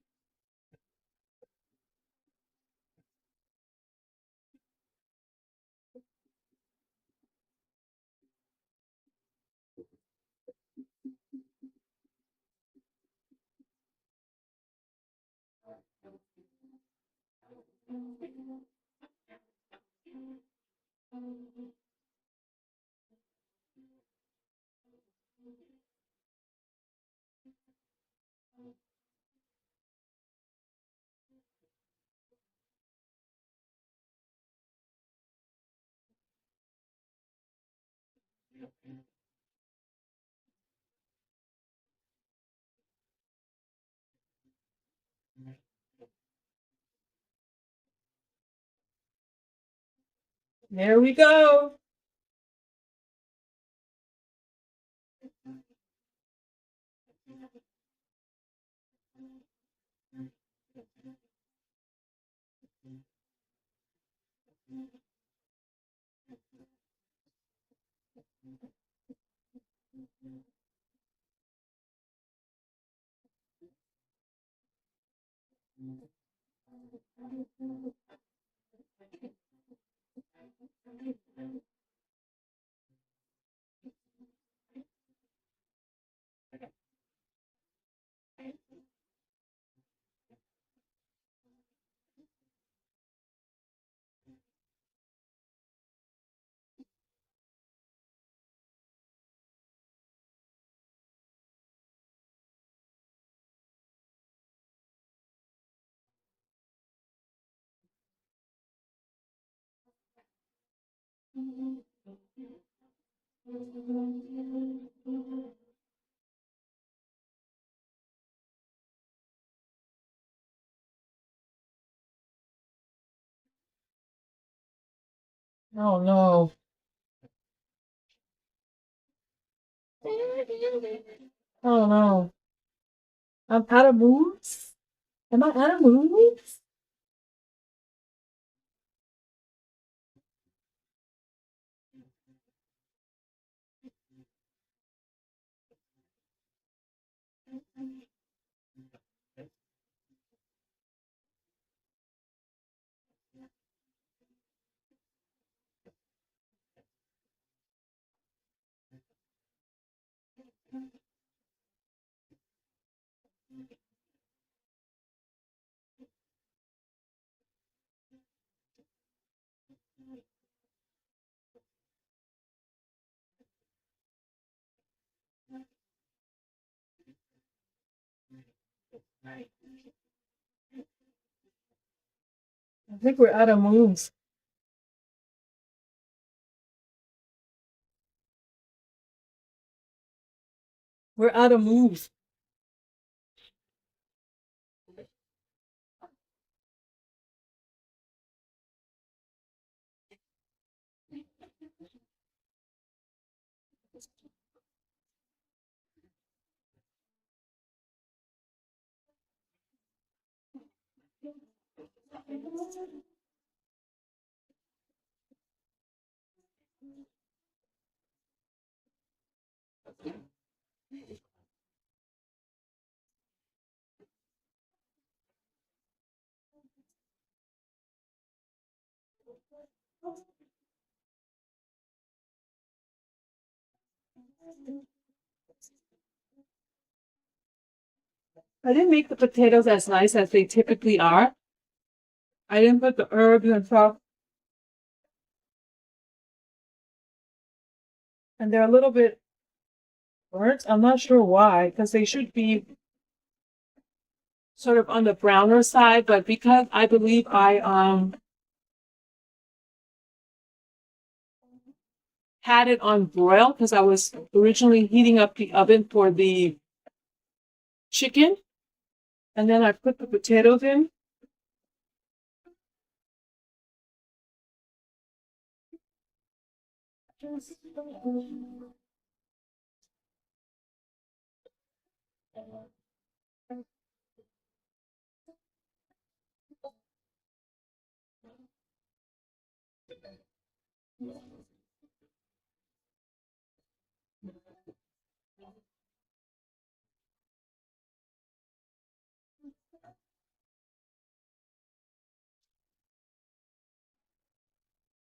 There we go. Oh no. Oh no. I'm out of moves? Am I out of moves? I think we're out of moves. We're out of moves. I didn't make the potatoes as nice as they typically are. I didn't put the herbs and stuff, and they're a little bit burnt. I'm not sure why, because they should be sort of on the browner side, but because I believe I had it on broil because I was originally heating up the oven for the chicken, and then I put the potatoes in.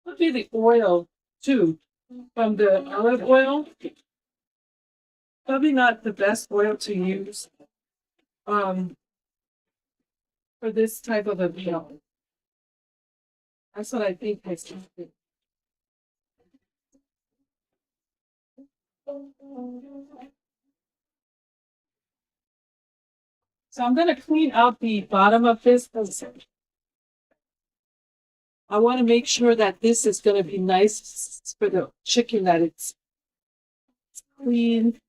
Would be the oil too from the olive oil. Probably not the best oil to use um for this type of a meal. That's what I think is. So I'm gonna clean out the bottom of this because I want to make sure that this is gonna be nice for the chicken, that it's clean.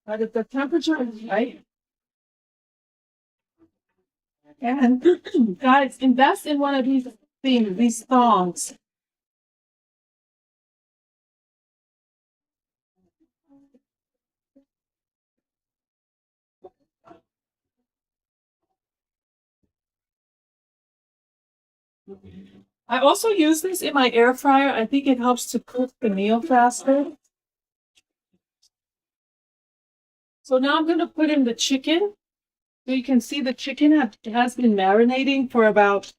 But if the temperature is right, and guys, invest in one of these things, these thongs. I also use this in my air fryer. I think it helps to cook the meal faster. So now I'm going to put in the chicken. So you can see the chicken has been marinating for about,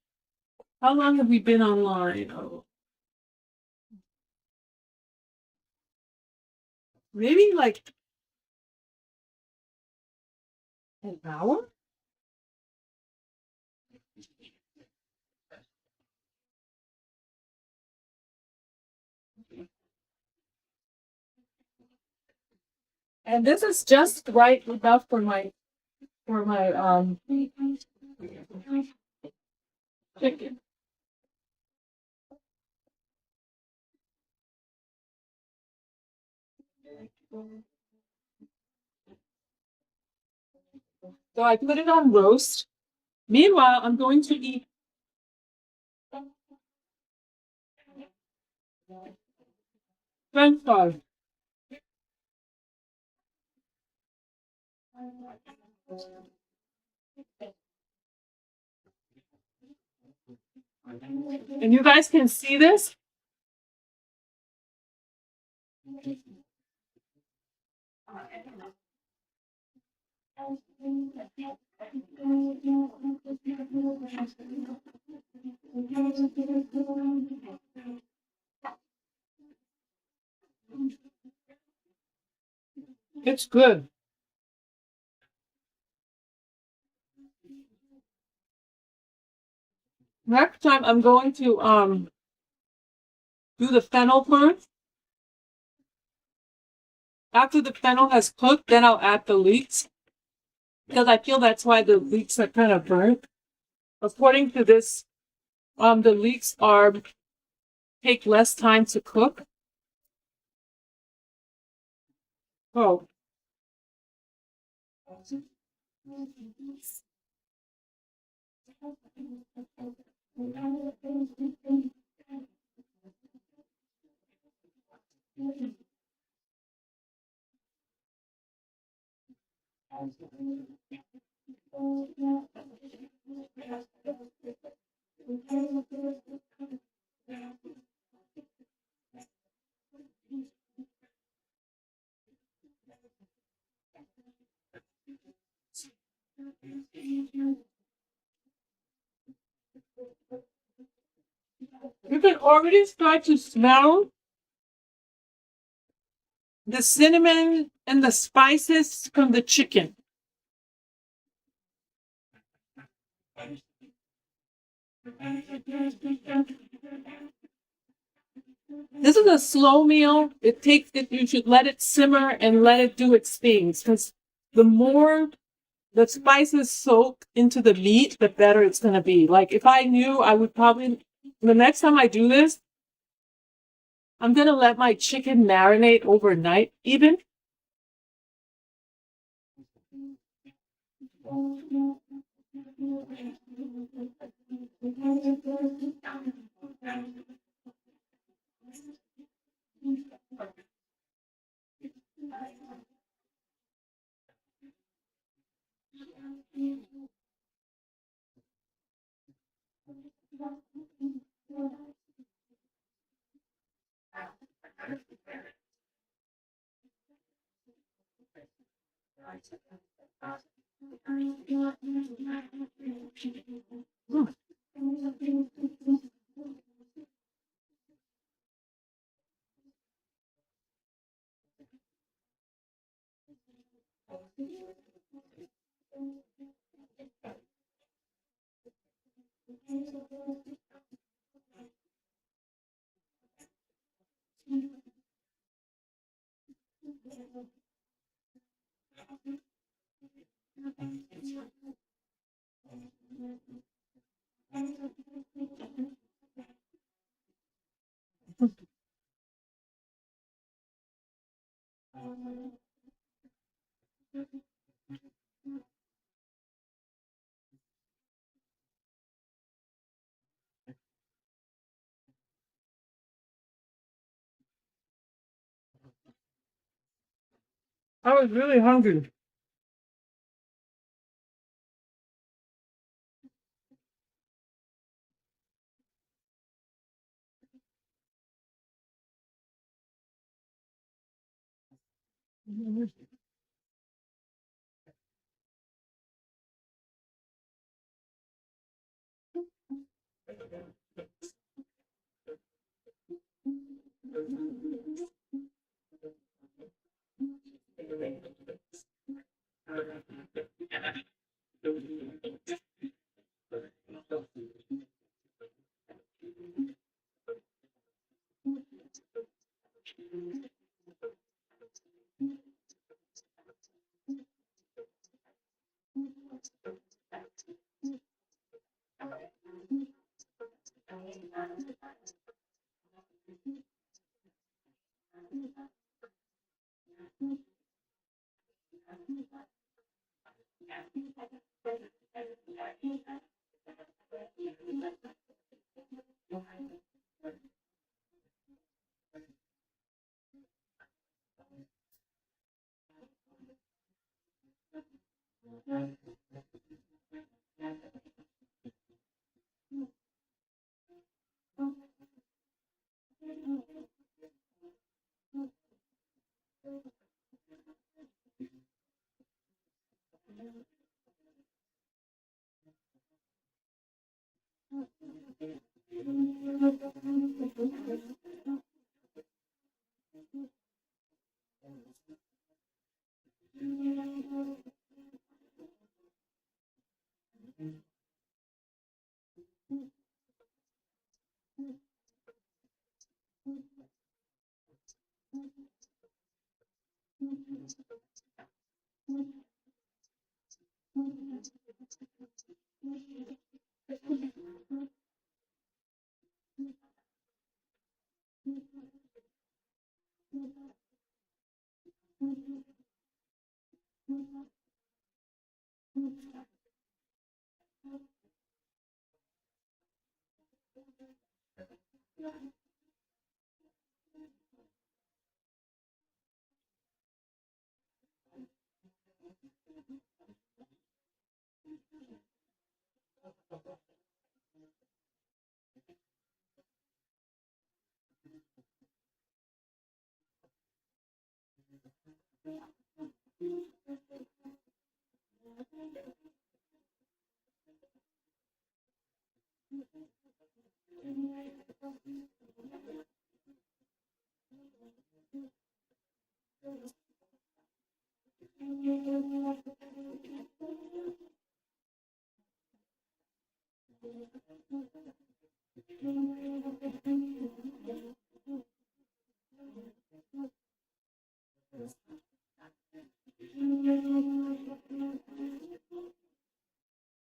how long have we been online? Oh, maybe like an hour? And this is just right enough for my chicken. So I put it on roast. Meanwhile, I'm going to eat French fries. And you guys can see this. It's good. Next time I'm going to do the fennel first. After the fennel has cooked, then I'll add the leeks because I feel that's why the leeks are kind of burnt. According to this, the leeks are take less time to cook. Oh, you can already start to smell the cinnamon and the spices from the chicken. This is a slow meal. It takes it. You should let it simmer and let it do its things because the more the spices soak into the meat, the better it's going to be. Like if I knew, I would probably the next time I do this, I'm going to let my chicken marinate overnight, even. I was really hungry.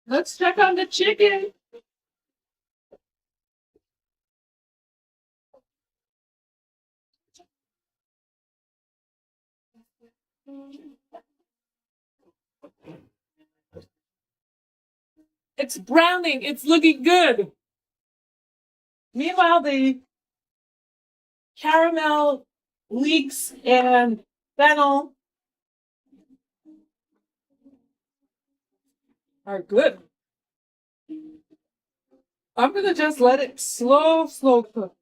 Let's check on the chicken. It's browning. It's looking good. Meanwhile, the caramel, leeks, and fennel are good. I'm gonna just let it slow cook.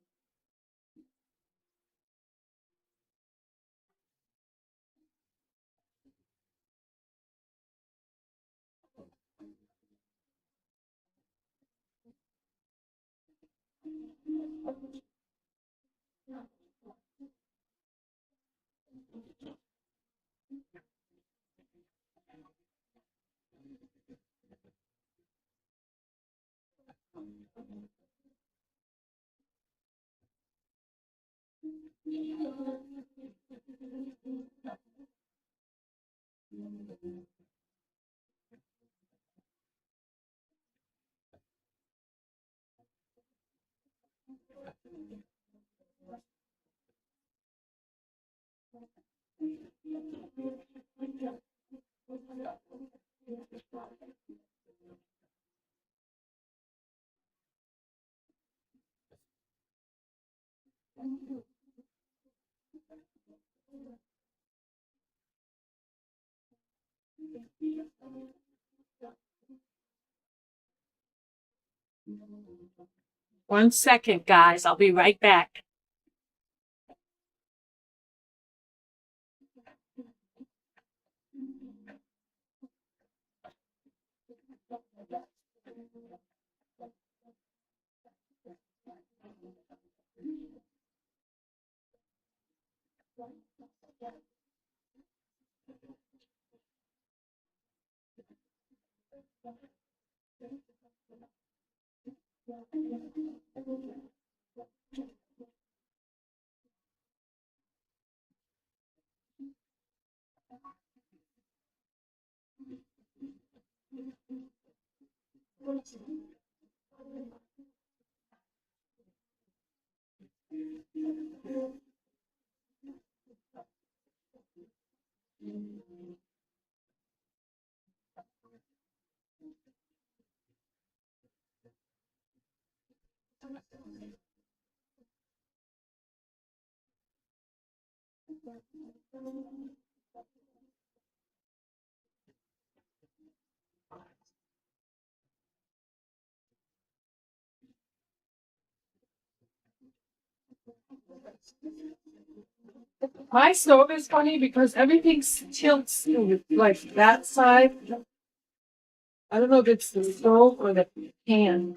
One second, guys. I'll be right back. My stove is funny because everything tilts like that side. I don't know if it's the stove or the pan.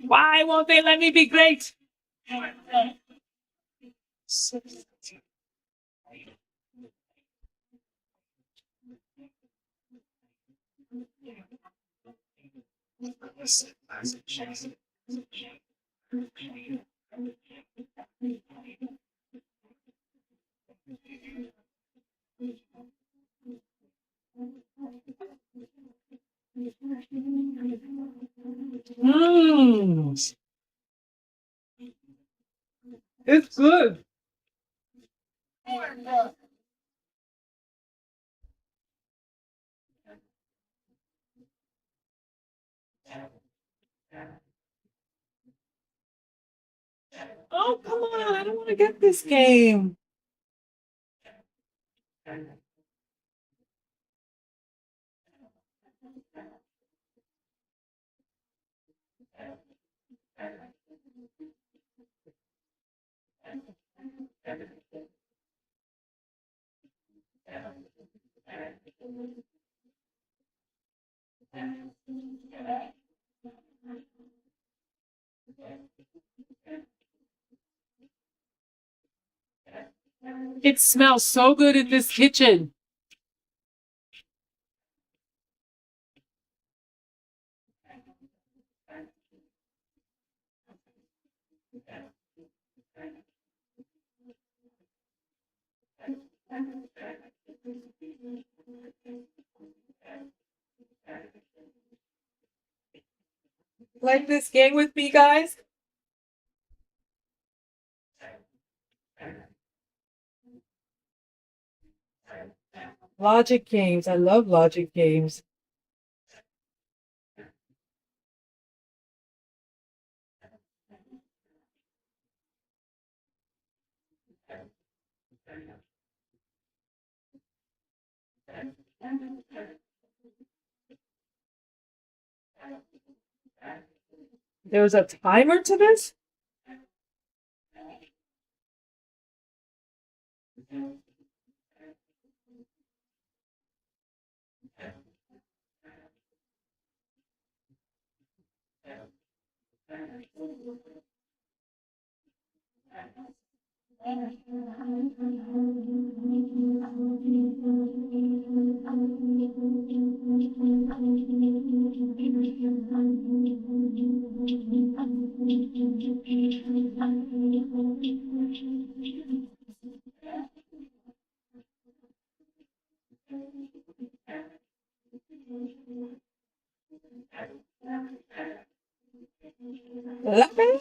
Why won't they let me be great? Mmm, it's good. Oh, come on. I don't want to get this game. It smells so good in this kitchen. Like this game with me, guys? Logic games. I love logic games. There's a timer to this? Let me.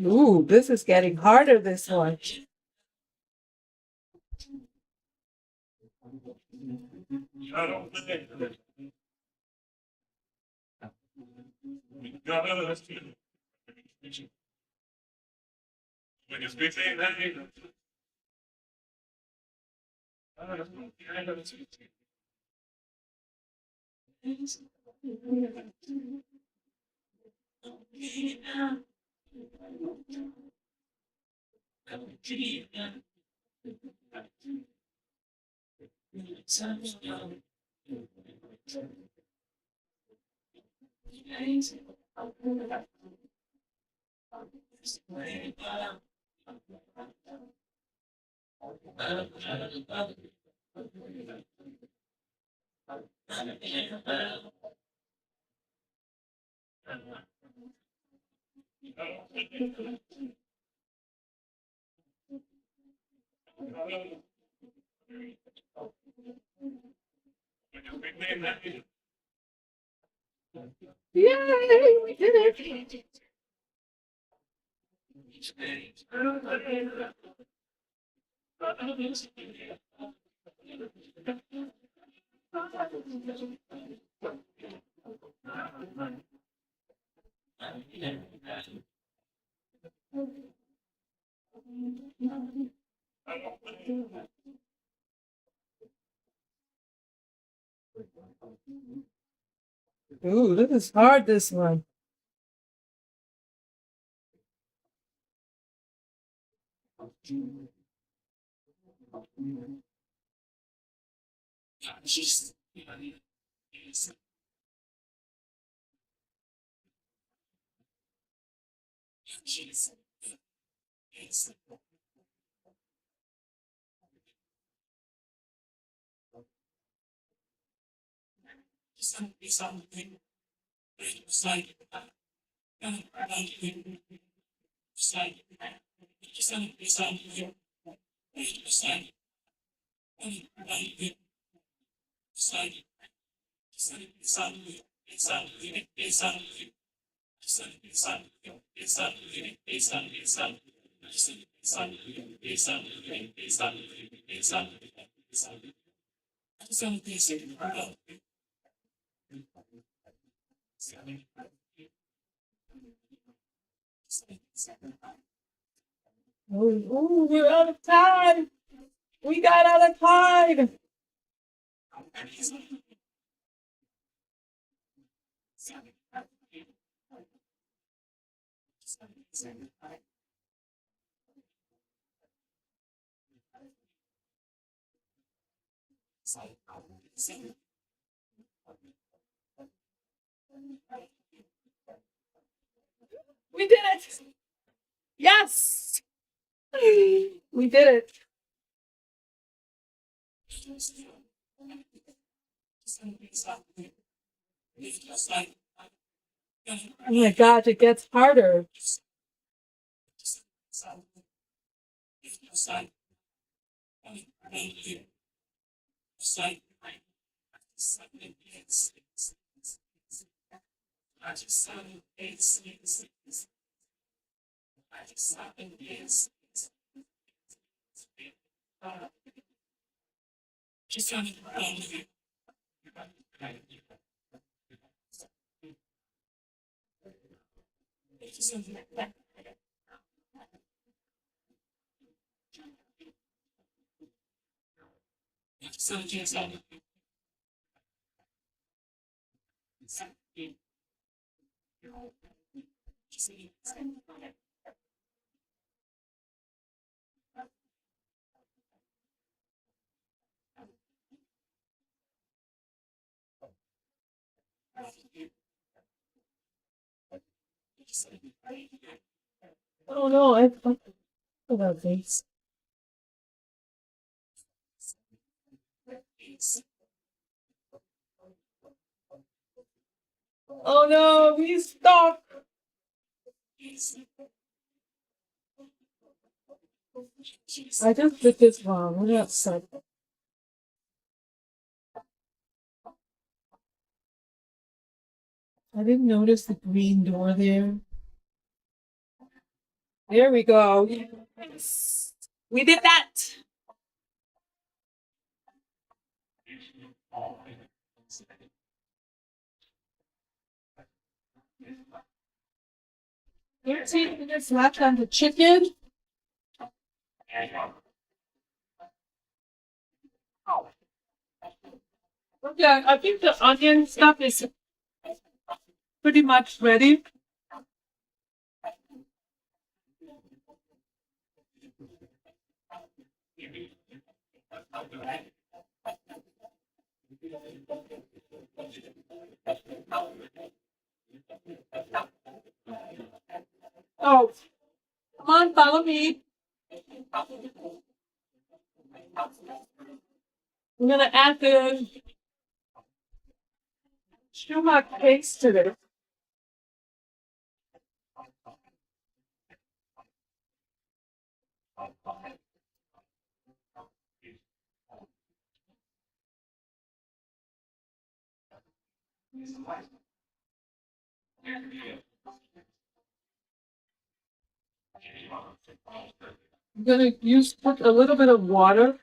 Ooh, this is getting harder, this one. Yay, we did it. Ooh, this is hard, this one. Ooh, we're out of time. We got out of time. We did it. Yes. We did it. Oh my God, it gets harder. Oh no, I forgot about this. Oh no, he's stuck. I just did this wrong. What else? I didn't notice the green door there. There we go. Yes. We did that. Here's 13 minutes left on the chicken. Okay, I think the onion stuff is pretty much ready. Oh, come on, follow me. I'm gonna add the Sumac paste to this. I'm gonna put a little bit of water.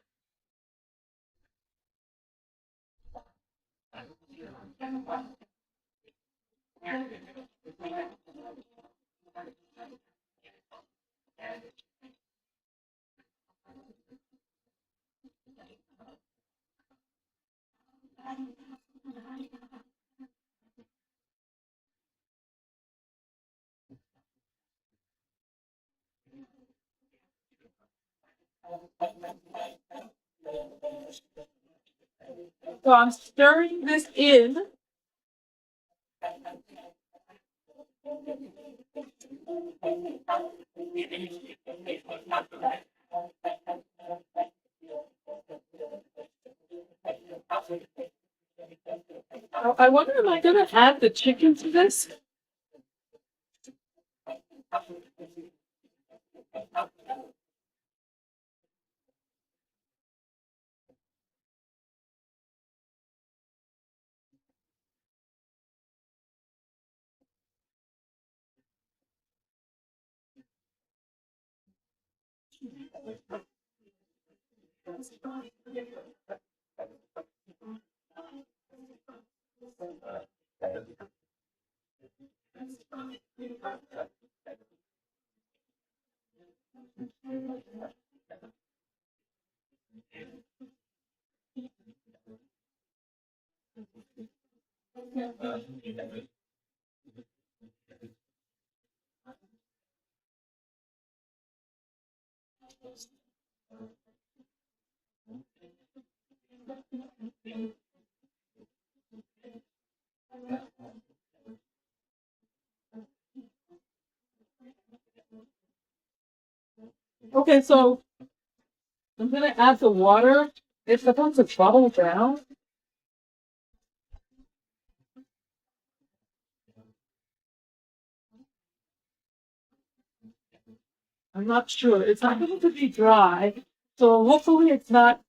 So I'm stirring this in. I wonder, am I gonna add the chicken to this? Okay, so I'm gonna add the water. It's supposed to bubble down. I'm not sure. It's not going to be dry, so hopefully it's not.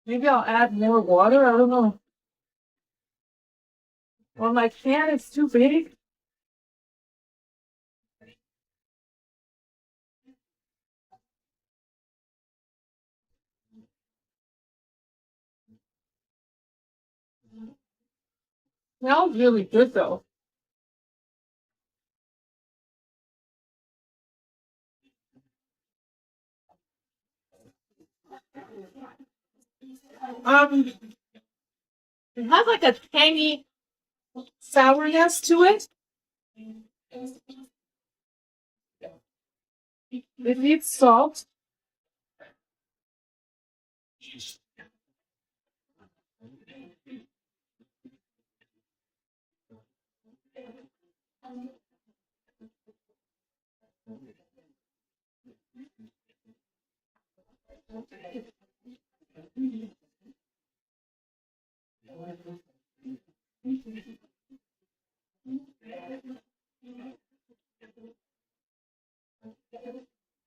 Maybe I'll add more water. I don't know. Or my can is too big. Smells really good though. Um, it has like a tangy sourness to it. It needs salt.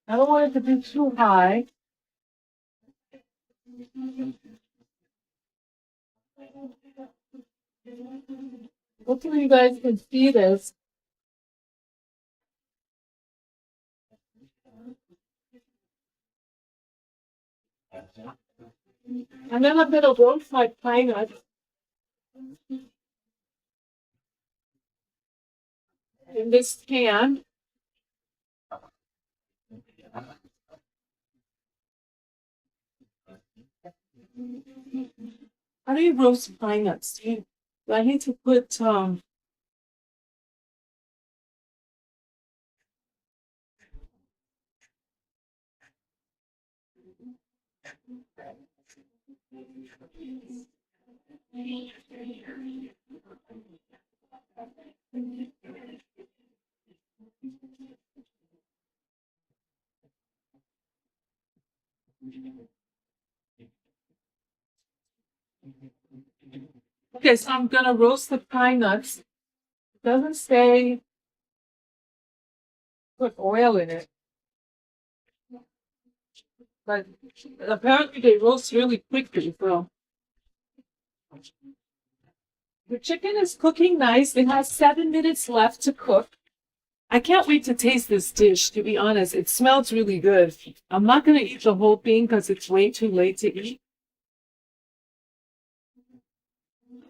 I don't want it to be too high. Hopefully you guys can see this. And then I'm gonna roast my pine nuts in this can. How do you roast pine nuts? Do I need to put okay, so I'm gonna roast the pine nuts. It doesn't say put oil in it, but apparently they roast really quickly, so the chicken is cooking nice. It has 7 minutes left to cook. I can't wait to taste this dish, to be honest. It smells really good. I'm not going to eat the whole thing because it's way too late to eat.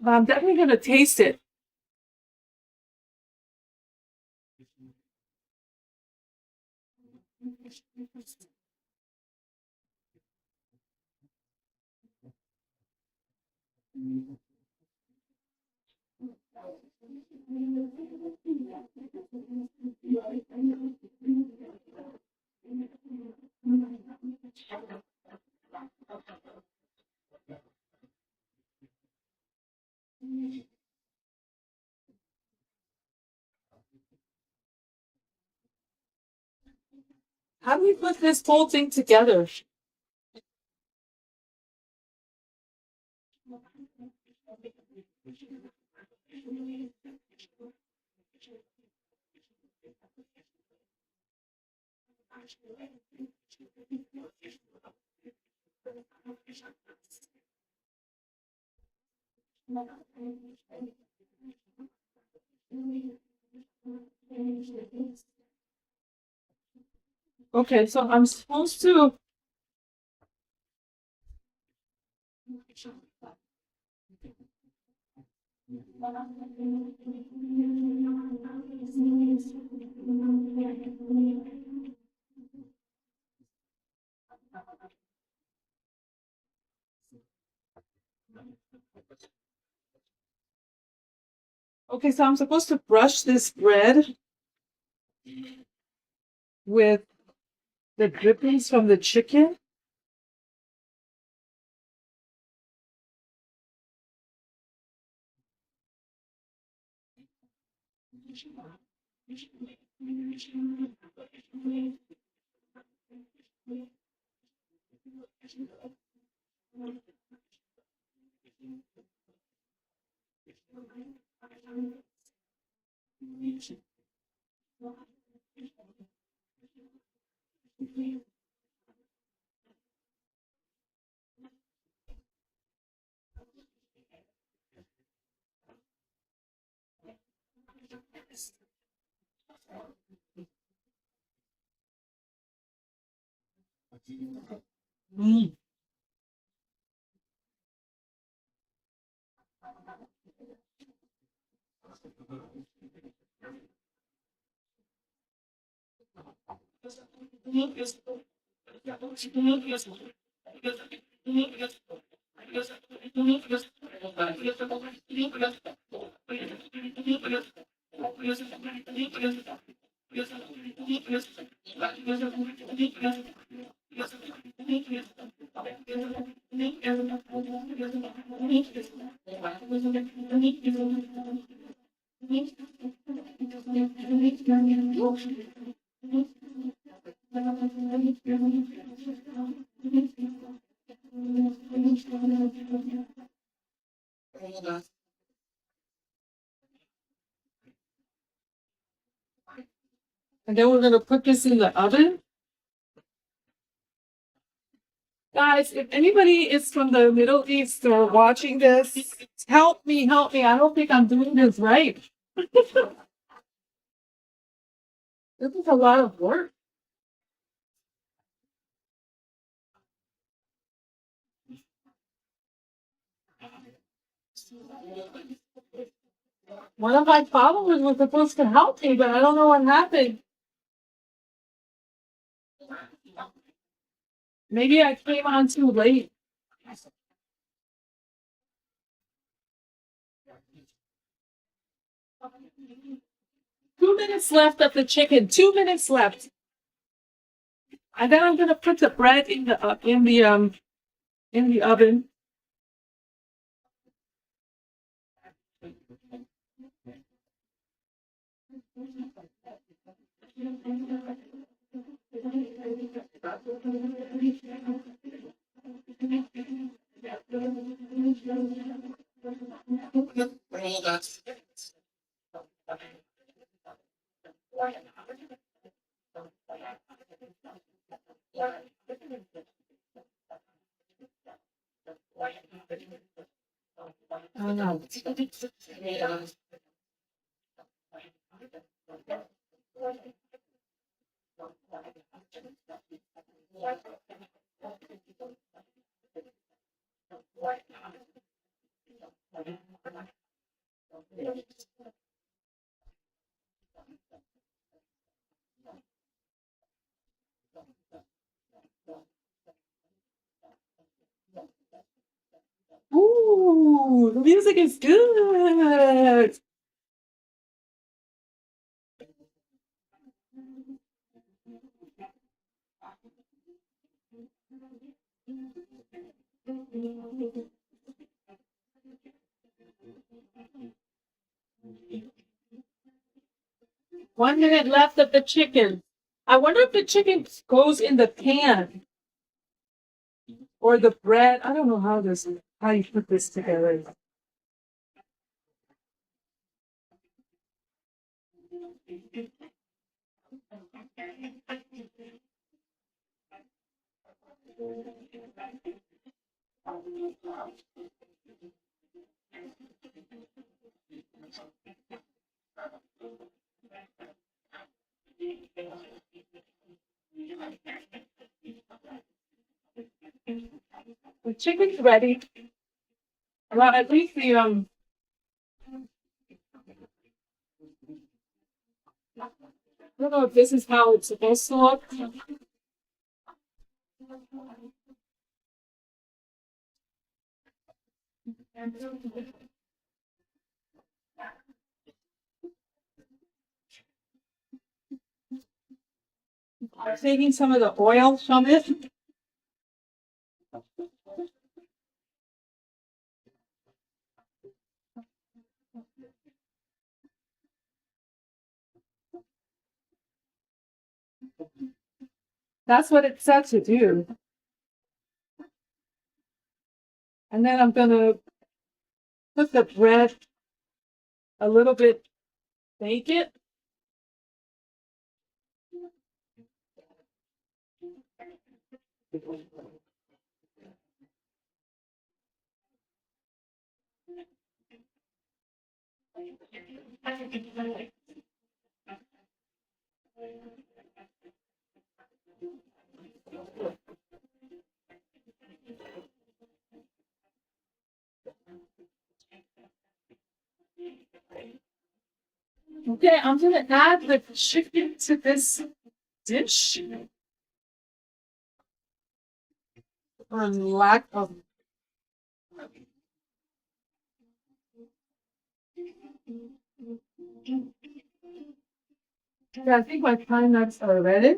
But I'm definitely going to taste it. How do we put this whole thing together? Okay, so I'm supposed to. Okay, so I'm supposed to brush this bread with the drippings from the chicken. Mm. And then we're gonna put this in the oven. Guys, if anybody is from the Middle East or watching this, help me, help me. I don't think I'm doing this right. This is a lot of work. One of my followers was supposed to help me, but I don't know what happened. Maybe I came on too late. 2 minutes left of the chicken. 2 minutes left. And then I'm gonna put the bread in the oven. Oh no. Ooh, the music is good. One minute left of the chicken. I wonder if the chicken goes in the pan or the bread. I don't know how you put this together. The chicken's ready. Well, at least I don't know if this is how it's supposed to look. I'm taking some of the oil from it. That's what it said to do. And then I'm gonna put the bread a little bit, bake it. Okay, I'm gonna add the chicken to this dish. For lack of. Yeah, I think my pine nuts are ready.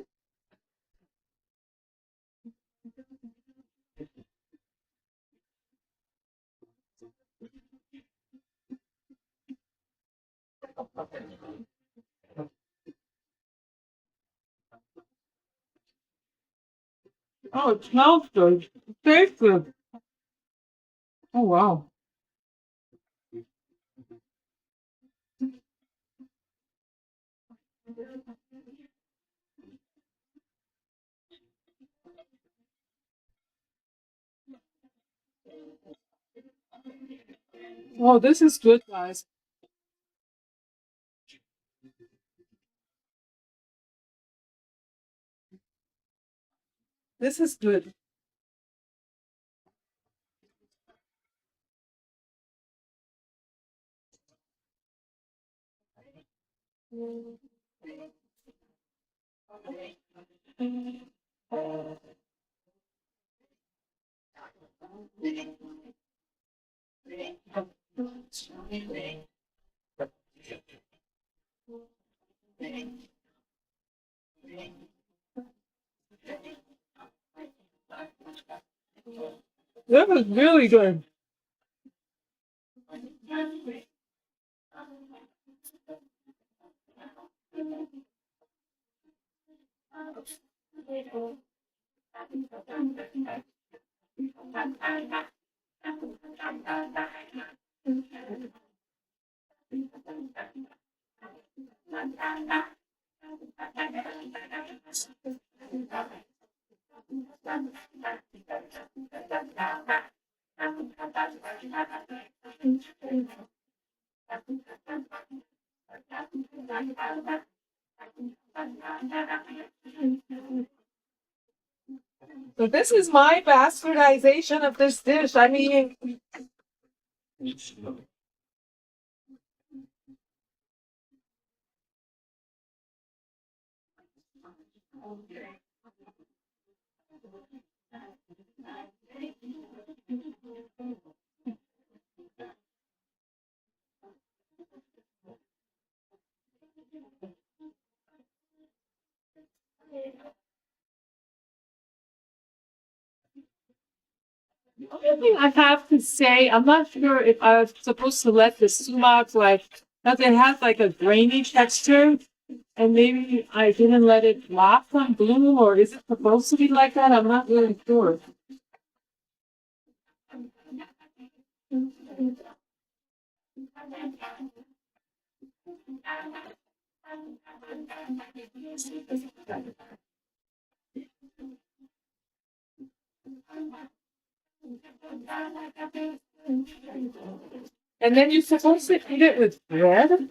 Oh, it smells good. It tastes good. Oh, wow. Oh, this is good, guys. This is good. This is really good. So this is my bastardization of this dish. I mean, the only thing I have to say, I'm not sure if I was supposed to let the sumac because it has like a grainy texture, and maybe I didn't let it blossom and bloom, or is it supposed to be like that? I'm not really sure. And then you're supposed to eat it with bread?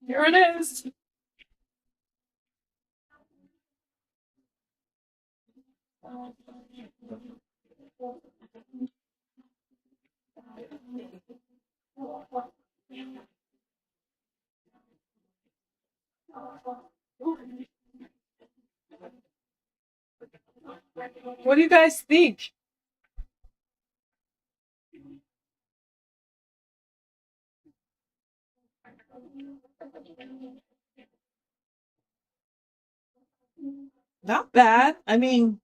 Here it is. What do you guys think? Not bad. I mean,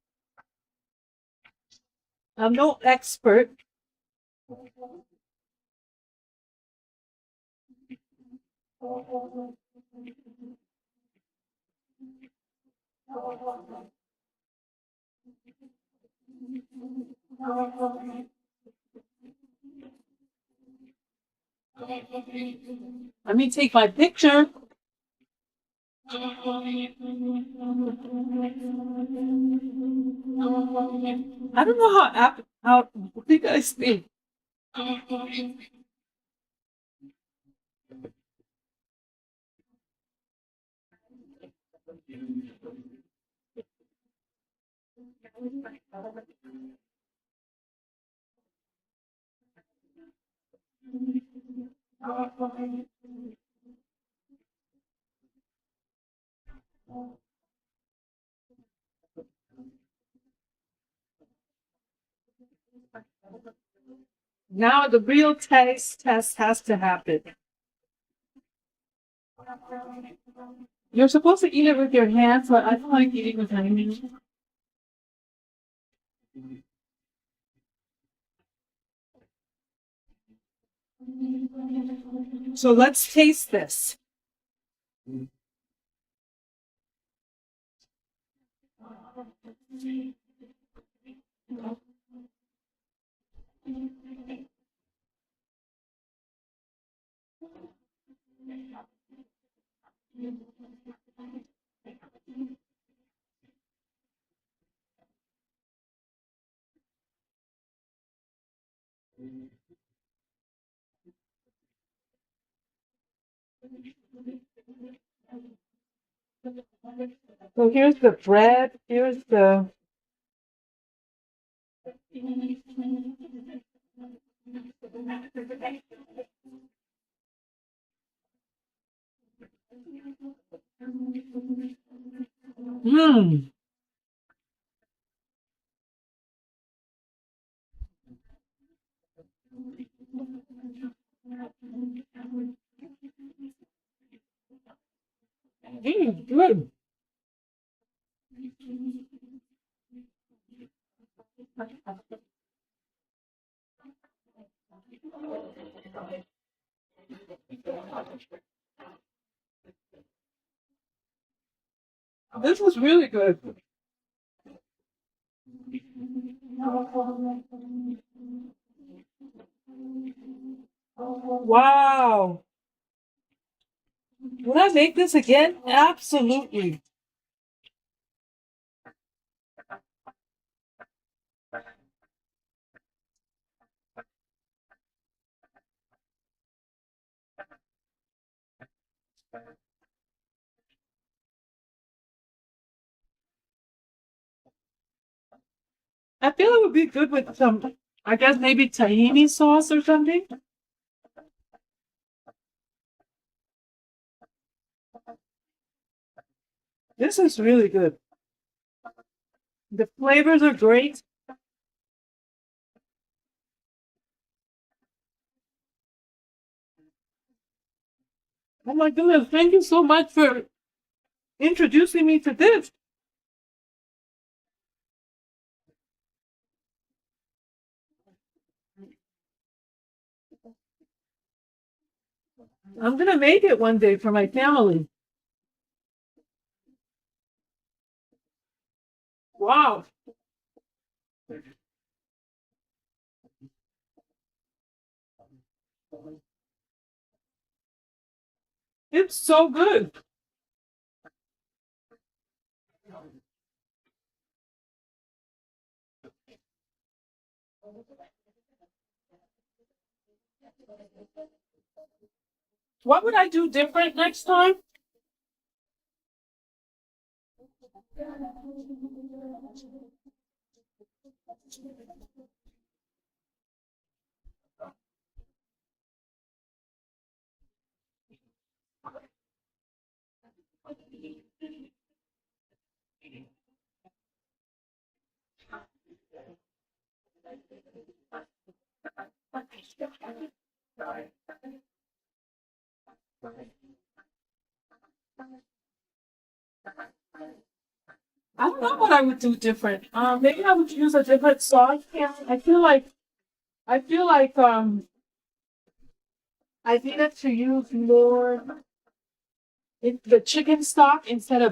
I'm no expert. Let me take my picture. I don't know how what do you guys think? Now the real taste test has to happen. You're supposed to eat it with your hands, but I don't like eating with my hands. So let's taste this. So here's the bread. Here's the. Mmm. Good. This was really good. Wow. Will I make this again? Absolutely. I feel it would be good with some, I guess maybe tahini sauce or something. This is really good. The flavors are great. Oh my goodness, thank you so much for introducing me to this. I'm gonna make it one day for my family. Wow, it's so good. What would I do different next time? I don't know what I would do different. Maybe I would use a different sauce pan. I feel like I needed to use more in the chicken stock instead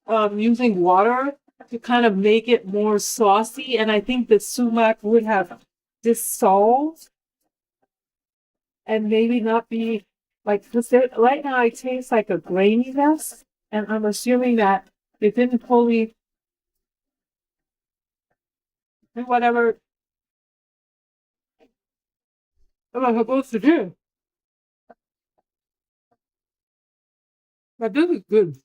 of using water to kind of make it more saucy. And I think the sumac would have dissolved and maybe not be like, because right now it tastes like a grainy mess. And I'm assuming that it didn't fully do whatever it was supposed to do. But this is good.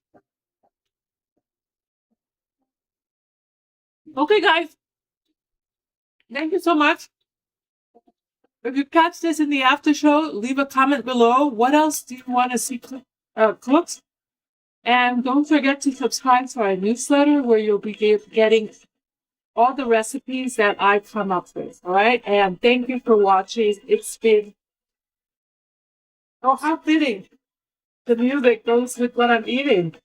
Okay, guys, thank you so much. If you catch this in the after show, leave a comment below. What else do you want to see cooked? And don't forget to subscribe to our newsletter where you'll be getting all the recipes that I come up with. All right. And thank you for watching. It's been, oh, how fitting. The music goes with what I'm eating.